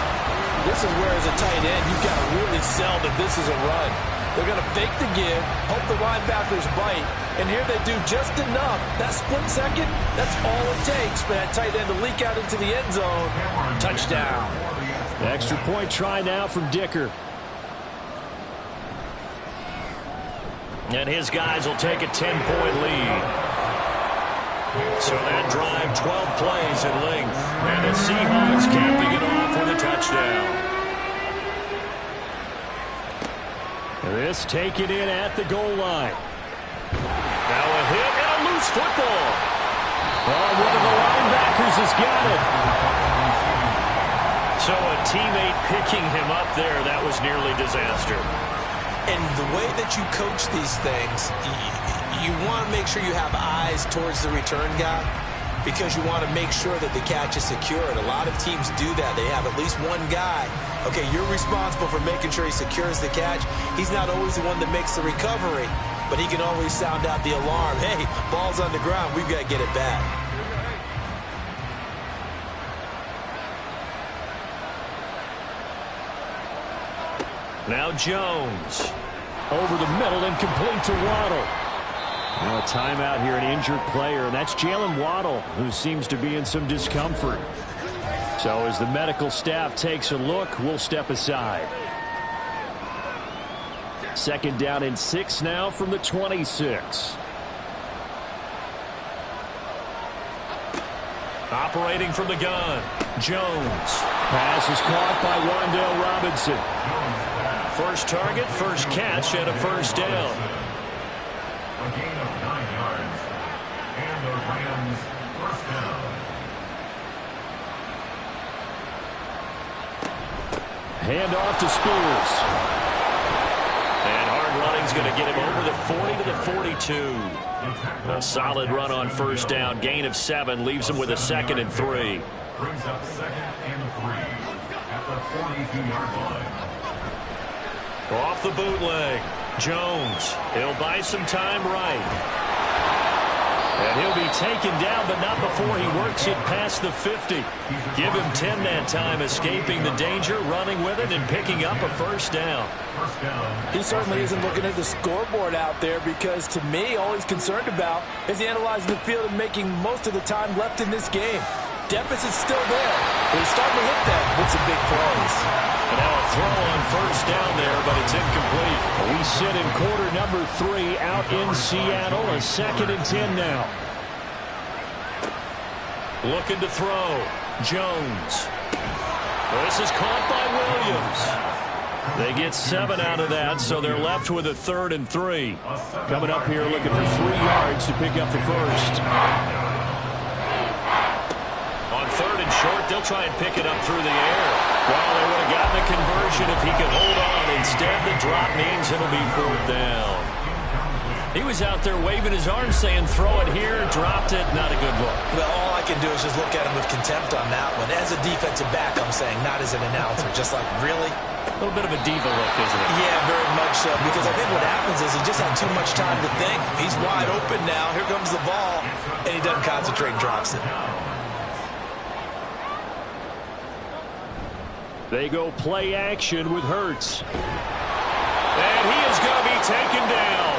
This is where, as a tight end, you've got to really sell that this is a run. They're going to fake the give, hope the linebackers bite, and here they do just enough. That split second, that's all it takes for that tight end to leak out into the end zone. Touchdown. The extra point try now from Dicker. And his guys will take a 10-point lead. So that drive, 12 plays in length. And the Seahawks capping it off with a touchdown. This taken in at the goal line. Now a hit and a loose football. Oh, one of the linebackers has got it. So a teammate picking him up there, that was nearly disaster. And the way that you coach these things, you want to make sure you have eyes towards the return guy because you want to make sure that the catch is secured. A lot of teams do that. They have at least one guy. Okay, you're responsible for making sure he secures the catch. He's not always the one that makes the recovery, but he can always sound out the alarm. Hey, ball's on the ground. We've got to get it back. Now Jones. Over the middle and complete to Waddle. Now a timeout here, an injured player, and that's Jalen Waddle, who seems to be in some discomfort. So as the medical staff takes a look, we'll step aside. 2nd down and 6 now from the 26. Operating from the gun, Jones. Pass is caught by Wan'Dale Robinson. First target, first catch, and a first down. A gain of 9 yards. And the Rams first down. Hand off to Spears. And hard running going to get him over the 40 to the 42. A solid run on first down. Gain of 7 leaves him with a 2nd and 3. Brings up 2nd and 3 at the 42-yard line. Off the bootleg. Jones. He'll buy some time right. And he'll be taken down, but not before he works it past the 50. Give him 10 that time, escaping the danger, running with it, and picking up a first down. He certainly isn't looking at the scoreboard out there because, to me, all he's concerned about is analyzing the field and making most of the time left in this game. Deficit's still there, but he's starting to hit that with some big plays. And now a throw on first down there, but it's incomplete. We sit in quarter number 3 out in Seattle. A 2nd and 10 now. Looking to throw. Jones. This is caught by Williams. They get 7 out of that, so they're left with a 3rd and 3. Coming up here looking for 3 yards to pick up the first. On 3rd and short, they'll try and pick it up through the air. Well, they would have gotten a conversion if he could hold on. Instead, the drop means it'll be 4th down. He was out there waving his arms saying, throw it here, dropped it, not a good look. Well, all I can do is just look at him with contempt on that one. As a defensive back, I'm saying, not as an announcer. Just like, really? A little bit of a diva look, isn't it? Yeah, very much so. Because I think what happens is he just had too much time to think. He's wide open now. Here comes the ball. And he doesn't concentrate and drops it. They go play action with Hurts. And he is going to be taken down.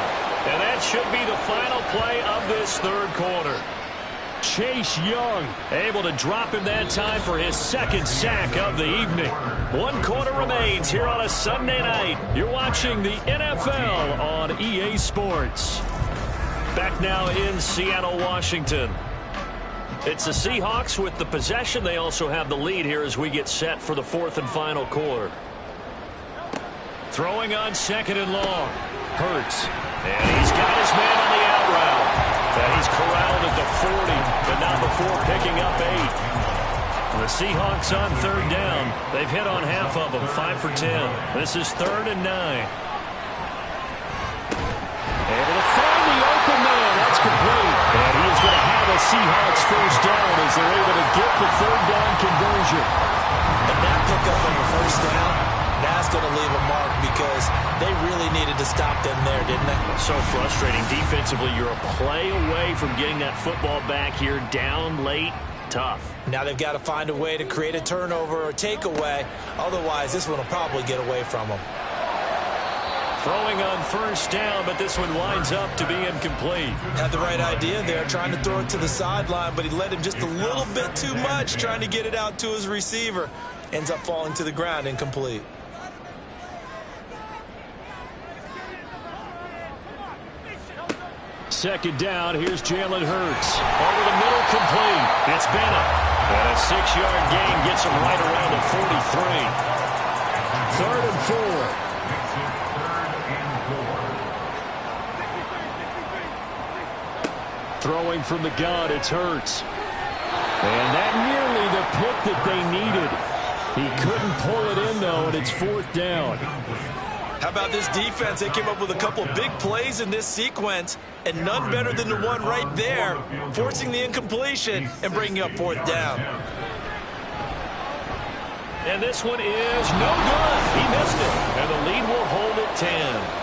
And that should be the final play of this 3rd quarter. Chase Young able to drop him that time for his 2nd sack of the evening. 1 quarter remains here on a Sunday night. You're watching the NFL on EA Sports. Back now in Seattle, Washington. It's the Seahawks with the possession. They also have the lead here as we get set for the 4th and final quarter. Throwing on 2nd and long. Hurts. And he's got his man on the out route. And he's corralled at the 40, but not before picking up 8. The Seahawks on 3rd down. They've hit on half of them, 5 for 10. This is 3rd and 9. Able to find the open man. That's complete. And he is going to have a Seahawks first down as they're able to get the 3rd down conversion. And that pickup on the first down, that's going to leave a mark because they really needed to stop them there, didn't they? So frustrating. Defensively, you're a play away from getting that football back here down late. Tough. Now they've got to find a way to create a turnover or takeaway. Otherwise, this one will probably get away from them. Throwing on first down, but this one winds up to be incomplete. Had the right idea there, trying to throw it to the sideline, but he led him just a little bit too much, trying to get it out to his receiver. Ends up falling to the ground, incomplete. Second down, here's Jalen Hurts. Over the middle, complete. It's Bennett. And a 6-yard gain gets him right around the 43. 3rd and 4. Throwing from the gun, it's Hurts. And that nearly the pick that they needed. He couldn't pull it in, though, and it's 4th down. How about this defense? They came up with a couple of big plays in this sequence, and none better than the one right there, forcing the incompletion and bringing up 4th down. And this one is no good. He missed it, and the lead will hold at 10.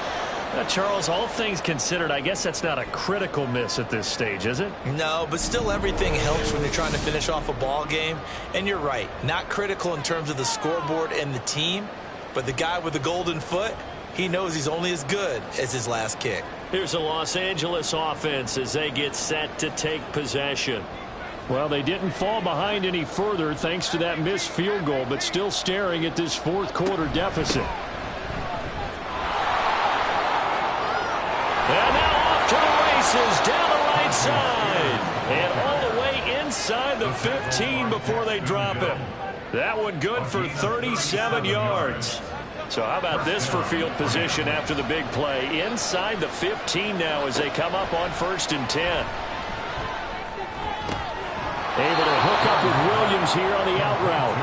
Now, Charles, all things considered, I guess that's not a critical miss at this stage, is it? No, but still everything helps when you're trying to finish off a ball game. And you're right, not critical in terms of the scoreboard and the team, but the guy with the golden foot, he knows he's only as good as his last kick. Here's a Los Angeles offense as they get set to take possession. Well, they didn't fall behind any further thanks to that missed field goal, but still staring at this 4th quarter deficit. And now off to the races down the right side. And all the way inside the 15 before they drop him. That one good for 37 yards. So how about this for field position after the big play? Inside the 15 now as they come up on 1st and 10. Able to hook up with Williams here on the out route.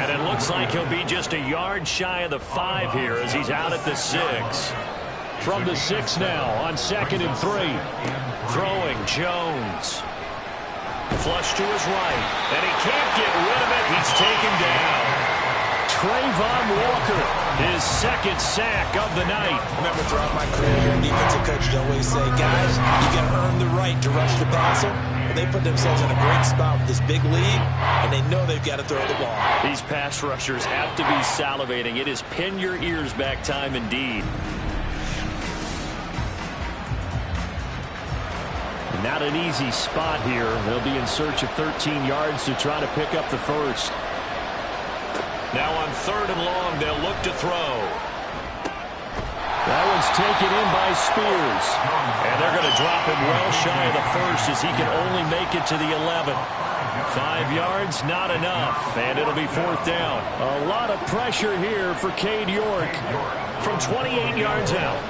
And it looks like he'll be just a yard shy of the 5 here as he's out at the 6. From the 6 now on 2nd and 3. Throwing Jones. Flush to his right. And he can't get rid of it. He's taken down. Trayvon Walker, his 2nd sack of the night. I remember throughout my career here, defensive coaches always say, guys, you got to earn the right to rush the passer. But they put themselves in a great spot with this big lead, and they know they've got to throw the ball. These pass rushers have to be salivating. It is pin your ears back time indeed. Not an easy spot here. They'll be in search of 13 yards to try to pick up the first. Now on 3rd and long, they'll look to throw. That one's taken in by Spears. And they're going to drop him well shy of the first as he can only make it to the 11. 5 yards, not enough. And it'll be 4th down. A lot of pressure here for Cade York from 28 yards out.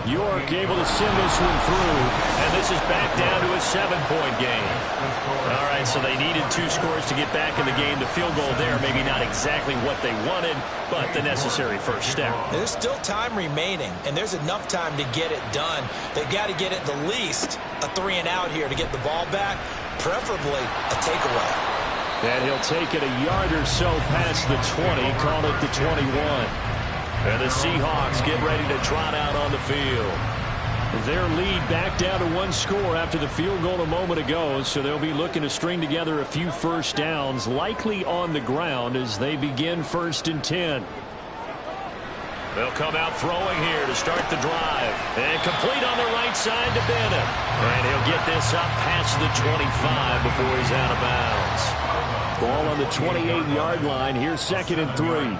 York able to send this one through, and this is back down to a 7-point game. All right, so they needed 2 scores to get back in the game. The field goal there, maybe not exactly what they wanted, but the necessary first step. There's still time remaining, and there's enough time to get it done. They've got to get at the least a 3 and out here to get the ball back, preferably a takeaway. And he'll take it a yard or so past the 20, call it the 21. And the Seahawks get ready to trot out on the field. Their lead back down to 1 score after the field goal a moment ago, so they'll be looking to string together a few first downs, likely on the ground as they begin 1st and 10. They'll come out throwing here to start the drive. And complete on the right side to Bennett. And he'll get this up past the 25 before he's out of bounds. Ball on the 28-yard line. Here's 2nd and 3.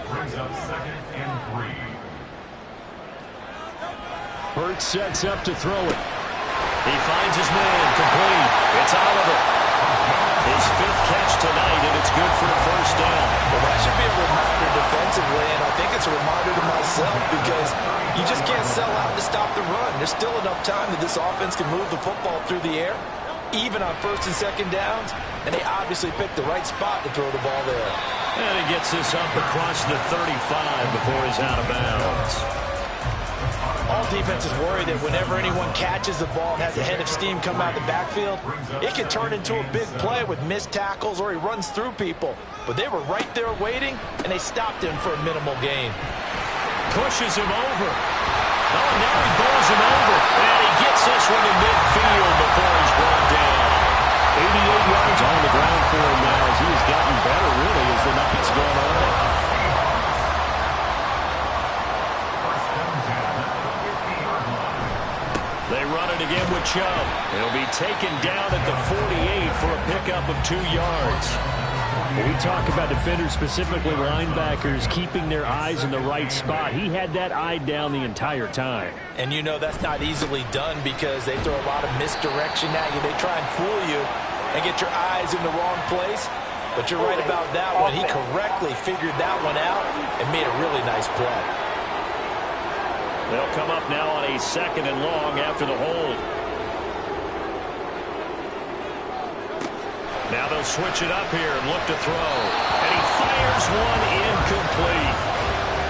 Brings up 2nd and 3. Hurts sets up to throw it. He finds his man, complete. It's Oliver. His 5th catch tonight, and it's good for a first down. Well, that should be a reminder defensively, and I think it's a reminder to myself because you just can't sell out to stop the run. There's still enough time that this offense can move the football through the air, even on 1st and 2nd downs, and they obviously picked the right spot to throw the ball there. And he gets this up across the 35 before he's out of bounds. All defenses worry that whenever anyone catches the ball and has a head of steam come out of the backfield, it can turn into a big play with missed tackles or he runs through people. But they were right there waiting, and they stopped him for a minimal gain. Pushes him over. Oh, now he bowls him over. And he gets this one in midfield before he's brought down. 88 yards on the ground for him now as he has gotten better, really, as the night's gone on. They run it again with Chubb. He'll be taken down at the 48 for a pickup of 2 yards. When we talk about defenders, specifically linebackers, keeping their eyes in the right spot, he had that eye down the entire time. And you know that's not easily done because they throw a lot of misdirection at you. They try and fool you and get your eyes in the wrong place. But you're right about that one. He correctly figured that one out and made a really nice play. They'll come up now on a 2nd and long after the hold. Now they'll switch it up here and look to throw. And he fires one incomplete.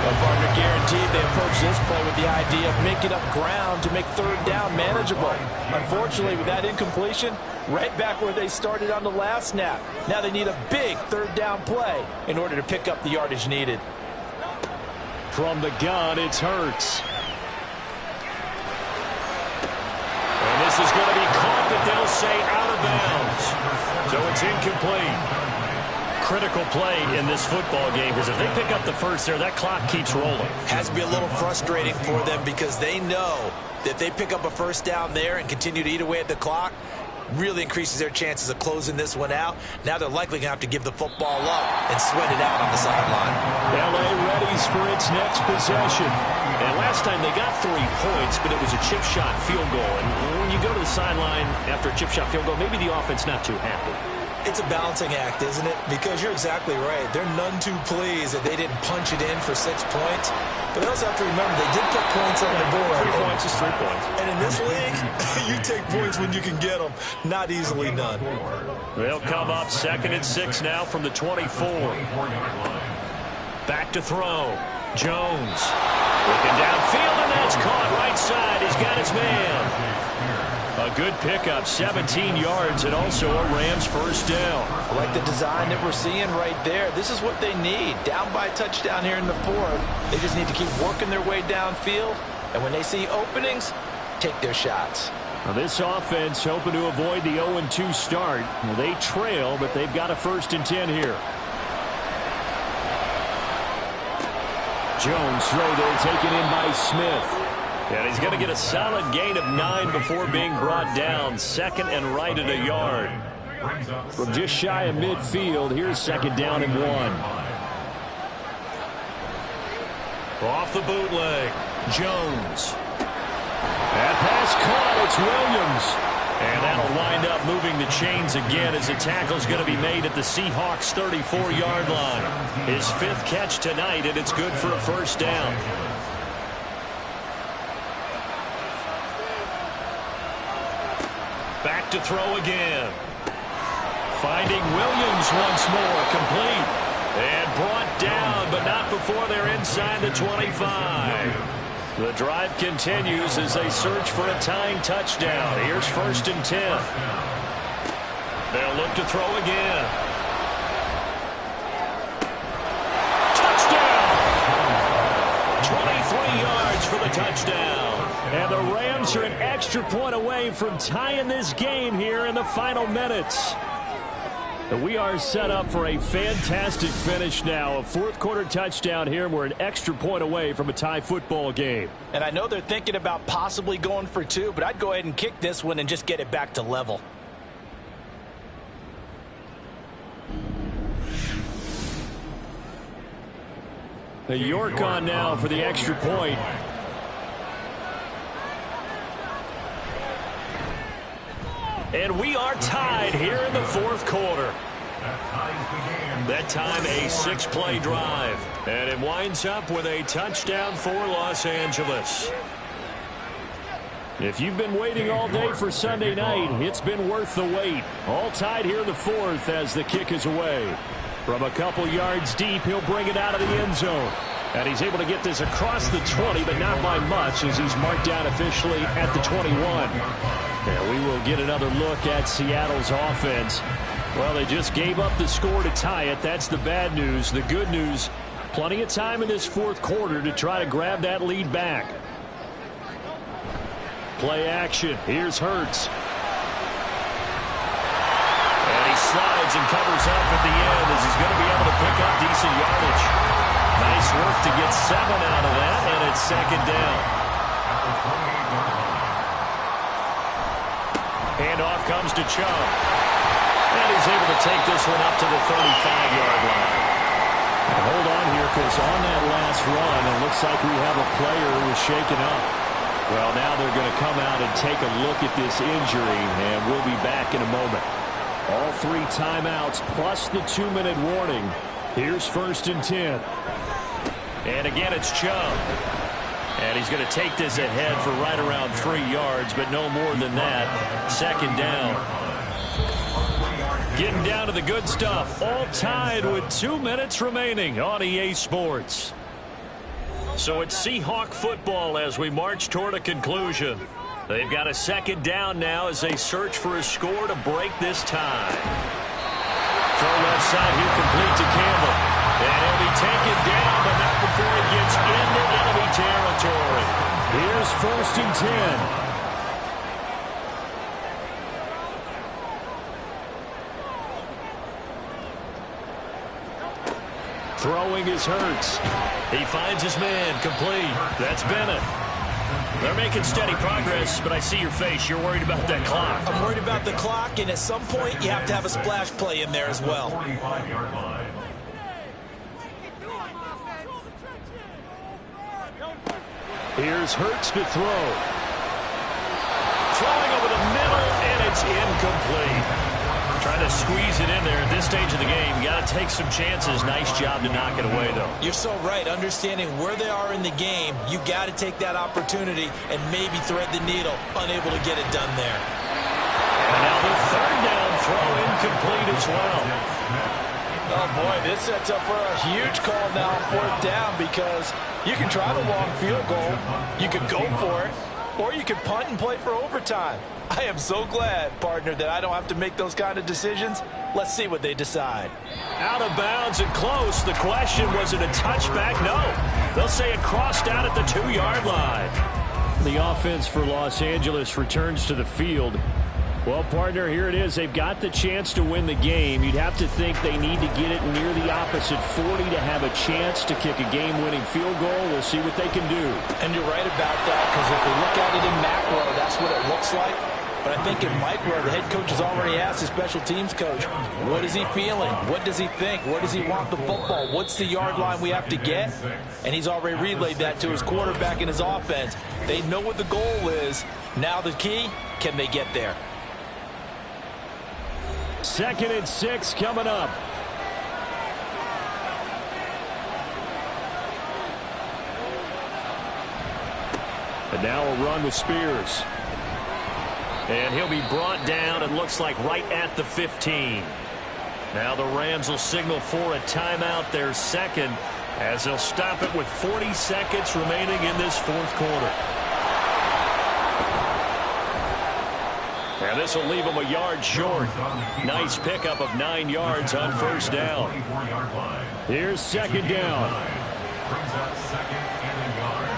Well, partner, guaranteed they approach this play with the idea of making up ground to make 3rd down manageable. Unfortunately, with that incompletion, right back where they started on the last snap. Now they need a big 3rd down play in order to pick up the yardage needed. From the gun, it's Hurts. And this is going to be caught, but they'll say out of bounds. So it's incomplete. Critical play in this football game because if they pick up the first there, that clock keeps rolling. Has to be a little frustrating for them because they know that if they pick up a first down there and continue to eat away at the clock, really increases their chances of closing this one out. Now they're likely going to have to give the football up and sweat it out on the sideline. L.A. readies for its next possession. And last time they got 3 points, but it was a chip shot field goal. And when you go to the sideline after a chip shot field goal, maybe the offense not too happy. It's a balancing act, isn't it? Because you're exactly right. They're none too pleased that they didn't punch it in for 6 points. But they also have to remember they did put points on the board. 3 points is 3 points. And in this league, you take points when you can get them. Not easily done. They'll come up 2nd and 6 now from the 24. Back to throw. Jones. Looking downfield, and that's caught right side. He's got his man. A good pickup, 17 yards, and also a Rams first down. I like the design that we're seeing right there. This is what they need. Down by a touchdown here in the fourth. They just need to keep working their way downfield. And when they see openings, take their shots. Now this offense hoping to avoid the 0-2 start. They trail, but they've got a 1st and 10 here. Jones throw there, taken in by Smith. And he's going to get a solid gain of 9 before being brought down. 2nd and right at a yard. From just shy of midfield, here's 2nd down and 1. Off the bootleg, Jones. That pass caught, it's Williams. And that'll wind up moving the chains again as the tackle's going to be made at the Seahawks' 34-yard line. His 5th catch tonight, and it's good for a 1st down. Back to throw again. Finding Williams once more, complete. And brought down, but not before they're inside the 25. The drive continues as they search for a tying touchdown. Here's 1st and 10. They'll look to throw again. Touchdown! 23 yards for the touchdown. And the Rams are an extra point away from tying this game here in the final minutes. We are set up for a fantastic finish now. A 4th quarter touchdown here. We're an extra point away from a tie football game. And I know they're thinking about possibly going for 2, but I'd go ahead and kick this one and just get it back to level. The York on now for the extra point. And we are tied here in the 4th quarter. That time a 6-play drive. And it winds up with a touchdown for Los Angeles. If you've been waiting all day for Sunday night, it's been worth the wait. All tied here in the 4th as the kick is away. From a couple yards deep, he'll bring it out of the end zone. And he's able to get this across the 20, but not by much as he's marked down officially at the 21. And we will get another look at Seattle's offense. Well, they just gave up the score to tie it. That's the bad news. The good news, plenty of time in this 4th quarter to try to grab that lead back. Play action. Here's Hurts. And he slides and covers up at the end as he's going to be able to pick up decent yardage. Nice work to get 7 out of that, and it's 2nd down. Handoff comes to Chubb. And he's able to take this one up to the 35-yard line. And hold on here, because on that last run, it looks like we have a player who is shaken up. Well, now they're going to come out and take a look at this injury, and we'll be back in a moment. All 3 timeouts plus the 2-minute warning. Here's 1st and 10. And again, it's Chubb. And he's going to take this ahead for right around 3 yards, but no more than that. 2nd down. Getting down to the good stuff. All tied with 2 minutes remaining on EA Sports. So it's Seahawk football as we march toward a conclusion. They've got a 2nd down now as they search for a score to break this tie. Throw left side here, complete to Campbell. And he'll be taken down, but not before he gets into enemy territory. Here's 1st and 10. Throwing is Hurts. He finds his man, complete. That's Bennett. They're making steady progress, but I see your face. You're worried about that clock. I'm worried about the clock, and at some point, you have to have a splash play in there as well. Here's Hurts to throw. Throwing over the middle, and it's incomplete. Trying to squeeze it in there at this stage of the game. You got to take some chances. Nice job to knock it away, though. You're so right. Understanding where they are in the game, you got to take that opportunity and maybe thread the needle. Unable to get it done there. And now the 3rd down throw incomplete as well. Oh, boy, this sets up for a huge call now on 4th down because you can try the long field goal, you could go for it, or you can punt and play for overtime. I am so glad, partner, that I don't have to make those kind of decisions. Let's see what they decide. Out of bounds and close. The question, was it a touchback? No. They'll say it crossed out at the 2-yard line. The offense for Los Angeles returns to the field. Well, partner, here it is. They've got the chance to win the game. You'd have to think they need to get it near the opposite 40 to have a chance to kick a game-winning field goal. We'll see what they can do. And you're right about that, because if we look at it in macro, that's what it looks like. But I think in micro, the head coach has already asked the special teams coach, what is he feeling? What does he think? Where does he want the football? What's the yard line we have to get? And he's already relayed that to his quarterback and his offense. They know what the goal is. Now the key, can they get there? 2nd and 6 coming up. And now a run with Spears. And he'll be brought down, it looks like, right at the 15. Now the Rams will signal for a timeout, their second, as they'll stop it with 40 seconds remaining in this 4th quarter. And this will leave them a yard short. Nice pickup of 9 yards on 1st down. Here's 2nd down. Brings up 2nd and a yard.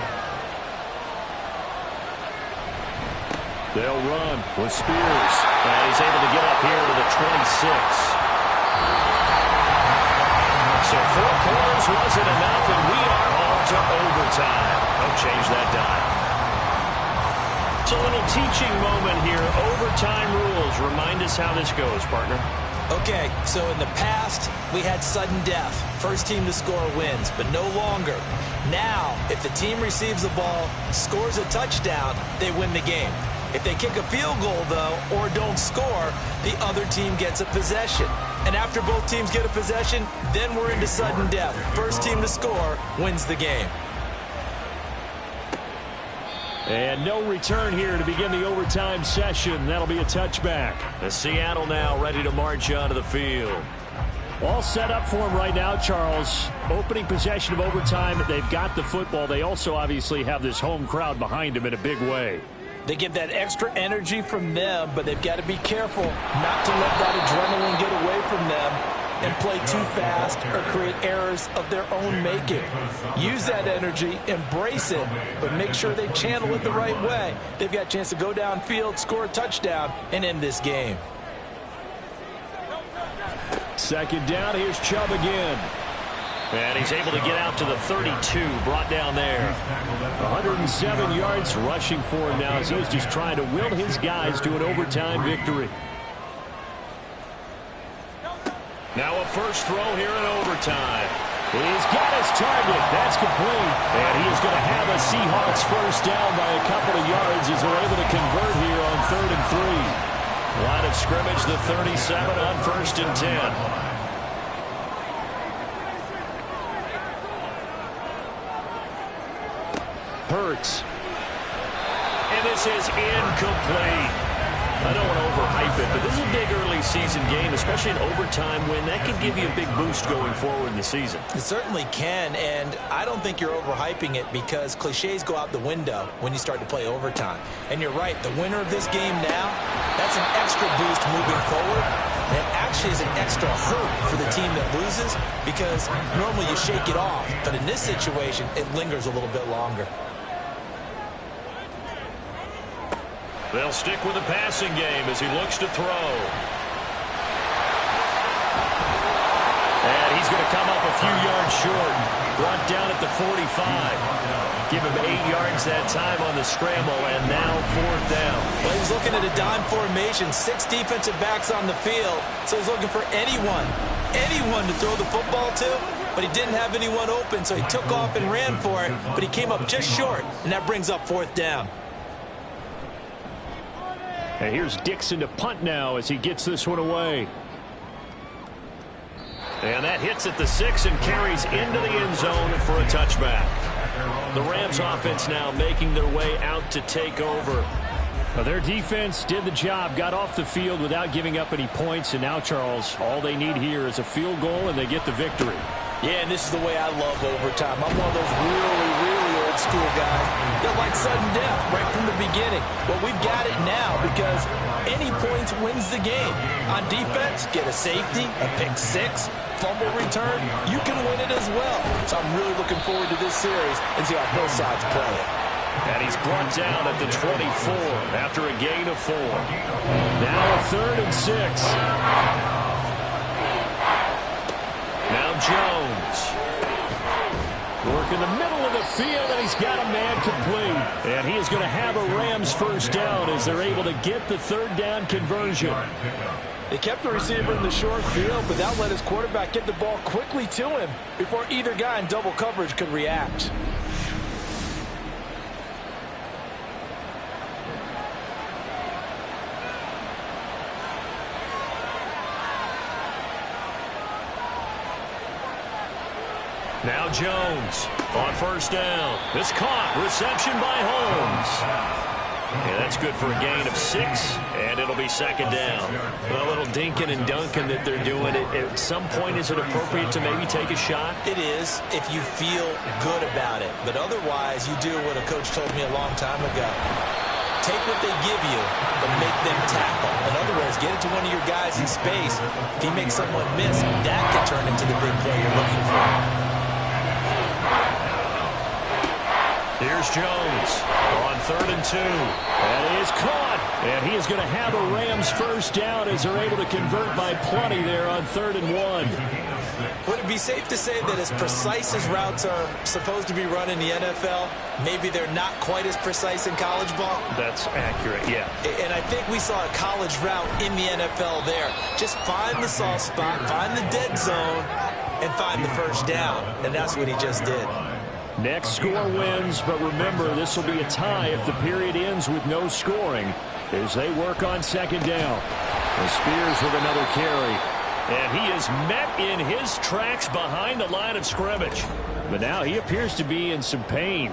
They'll run with Spears. And he's able to get up here to the 26. So 4 quarters wasn't enough, and we are off to overtime. Don't change that dime. It's a little teaching moment here. Overtime rules. Remind us how this goes, partner. Okay, so in the past, we had sudden death. First team to score wins, but no longer. Now, if the team receives the ball, scores a touchdown, they win the game. If they kick a field goal, though, or don't score, the other team gets a possession. And after both teams get a possession, then we're into sudden death. First team to score wins the game. And no return here to begin the overtime session. That'll be a touchback. The Seattle now ready to march onto the field. All set up for him right now, Charles. Opening possession of overtime. They've got the football. They also obviously have this home crowd behind them in a big way. They get that extra energy from them, but they've got to be careful not to let that adrenaline get away from them and play too fast or create errors of their own making. Use that energy, embrace it, but make sure they channel it the right way. They've got a chance to go downfield, score a touchdown, and end this game. 2nd down, here's Chubb again. And he's able to get out to the 32, brought down there. 107 yards rushing for him now as he's just trying to will his guys to an overtime victory. Now a first throw here in overtime. He's got his target. That's complete. And he is going to have a Seahawks first down by a couple of yards as they're able to convert here on 3rd and 3. Line of scrimmage, the 37 on 1st and 10. Hurts. And this is incomplete. I don't want to overhype it, but this is a big early season game, especially an overtime win. That can give you a big boost going forward in the season. It certainly can, and I don't think you're overhyping it because cliches go out the window when you start to play overtime. And you're right, the winner of this game now, that's an extra boost moving forward. And it actually is an extra hurt for the team that loses because normally you shake it off, but in this situation, it lingers a little bit longer. They'll stick with the passing game as he looks to throw. And he's going to come up a few yards short. Brought down at the 45. Give him 8 yards that time on the scramble, and now 4th down. Well, he was looking at a dime formation, 6 defensive backs on the field, so he's looking for anyone to throw the football to, but he didn't have anyone open, so he took off and ran for it, but he came up just short, and that brings up 4th down. And here's Dixon to punt now as he gets this one away. And that hits at the 6 and carries into the end zone for a touchback. The Rams offense now making their way out to take over. Well, their defense did the job, got off the field without giving up any points, and now, Charles, all they need here is a field goal, and they get the victory. Yeah, and this is the way I love overtime. I'm one of those really, really old school guys that like sudden death right from the beginning. Well, we've got it now because any points wins the game. On defense, get a safety, a pick six, fumble return, you can win it as well. So I'm really looking forward to this series and see how both sides play it. And he's brought down at the 24 after a gain of 4. Now a 3rd and 6. Now Jones. Work in the middle of the field, and he's got a man complete. And he is going to have a Rams first down as they're able to get the 3rd down conversion. They kept the receiver in the short field, but that let his quarterback get the ball quickly to him before either guy in double coverage could react. Now Jones on first down. This caught. Reception by Holmes. Yeah, that's good for a gain of 6, and it'll be 2nd down. A little dinking and dunking that they're doing. At some point, is it appropriate to maybe take a shot? It is if you feel good about it. But otherwise, you do what a coach told me a long time ago. Take what they give you, but make them tackle. In other words, get it to one of your guys in space. If he makes someone miss, that could turn into the big play you're looking for. Here's Jones on 3rd and 2. And he is caught. And he is going to have a Rams first down as they're able to convert by plenty there on 3rd and 1. Would it be safe to say that as precise as routes are supposed to be run in the NFL, maybe they're not quite as precise in college ball? That's accurate, yeah. And I think we saw a college route in the NFL there. Just find the soft spot, find the dead zone, and find the first down. And that's what he just did. Next score wins, but remember, this will be a tie if the period ends with no scoring as they work on 2nd down. And Spears with another carry. And he is met in his tracks behind the line of scrimmage. But now he appears to be in some pain.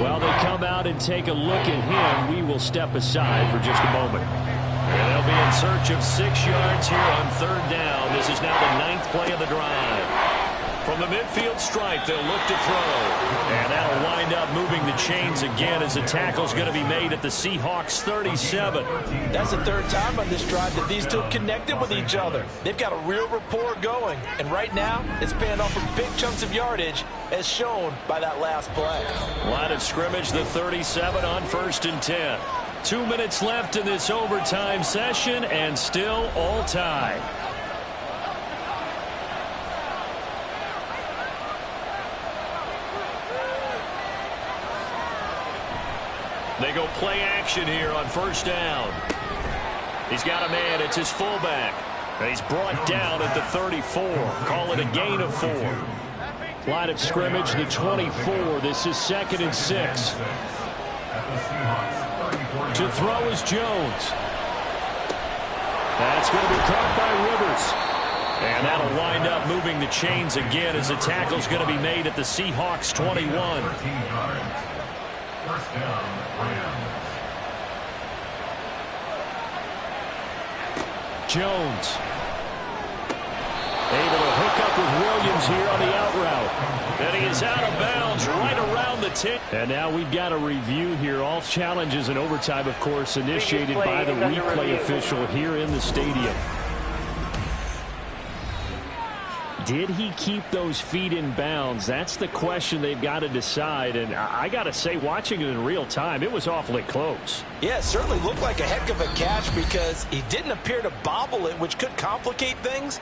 While they come out and take a look at him, we will step aside for just a moment. And they'll be in search of 6 yards here on 3rd down. This is now the 9th play of the drive. From the midfield stripe, they'll look to throw. And that'll wind up moving the chains again as the tackle's going to be made at the Seahawks 37. That's the 3rd time on this drive that these two connected with each other. They've got a real rapport going. And right now, it's paying off for big chunks of yardage as shown by that last play. Line of scrimmage, the 37 on 1st and 10. 2 minutes left in this overtime session and still all tied. They go play action here on 1st down. He's got a man. It's his fullback. And he's brought down at the 34. Call it a gain of 4. Line of scrimmage, the 24. This is 2nd and 6. To throw is Jones. That's going to be caught by Rivers. And that'll wind up moving the chains again as the tackle's going to be made at the Seahawks 21. First down, Rams. Jones. Able to hook up with Williams here on the out route. And he is out of bounds right around the 10. And now we've got a review here. All challenges in overtime, of course, initiated by the replay official here in the stadium. Did he keep those feet in bounds? That's the question they've got to decide. And I got to say, watching it in real time, it was awfully close. Yeah, it certainly looked like a heck of a catch because he didn't appear to bobble it, which could complicate things.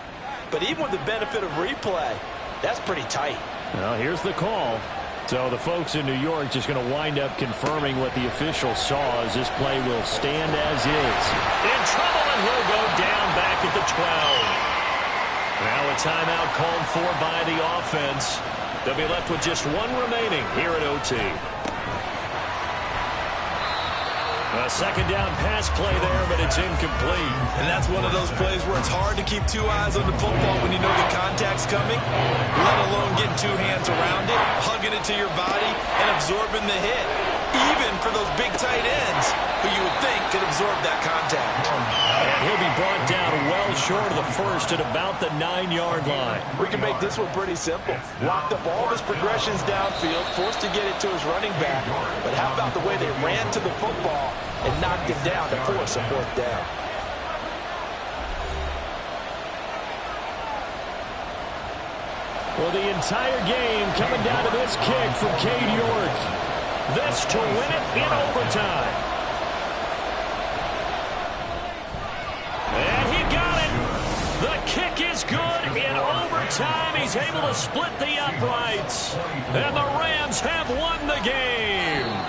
But even with the benefit of replay, that's pretty tight. Well, here's the call. So the folks in New York just going to wind up confirming what the official saw as this play will stand as is. In trouble, and he'll go down back at the 12. Now a timeout called for by the offense. They'll be left with just 1 remaining here at OT. A 2nd down pass play there, but it's incomplete. And that's one of those plays where it's hard to keep 2 eyes on the football when you know the contact's coming, let alone getting 2 hands around it, hugging it to your body, and absorbing the hit. even for those big tight ends who you would think could absorb that contact. And he'll be brought down well short of the first at about the 9-yard line. We can make this one pretty simple. Locked up all of his progressions downfield, forced to get it to his running back. But how about the way they ran to the football and knocked him down to force a fourth down? Well, the entire game coming down to this kick from Cade York. This to win it in overtime. And he got it. The kick is good in overtime. He's able to split the uprights. And the Rams have won the game.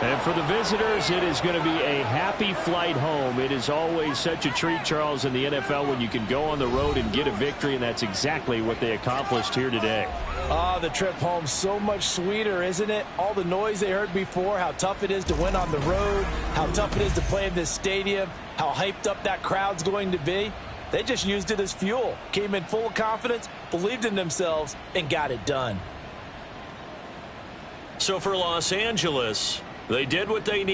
And for the visitors, it is going to be a happy flight home. It is always such a treat, Charles, in the NFL when you can go on the road and get a victory, and that's exactly what they accomplished here today. The trip home so much sweeter, isn't it? All the noise they heard before, how tough it is to win on the road, how tough it is to play in this stadium, how hyped up that crowd's going to be. They just used it as fuel, came in full of confidence, believed in themselves, and got it done. So for Los Angeles, they did what they needed.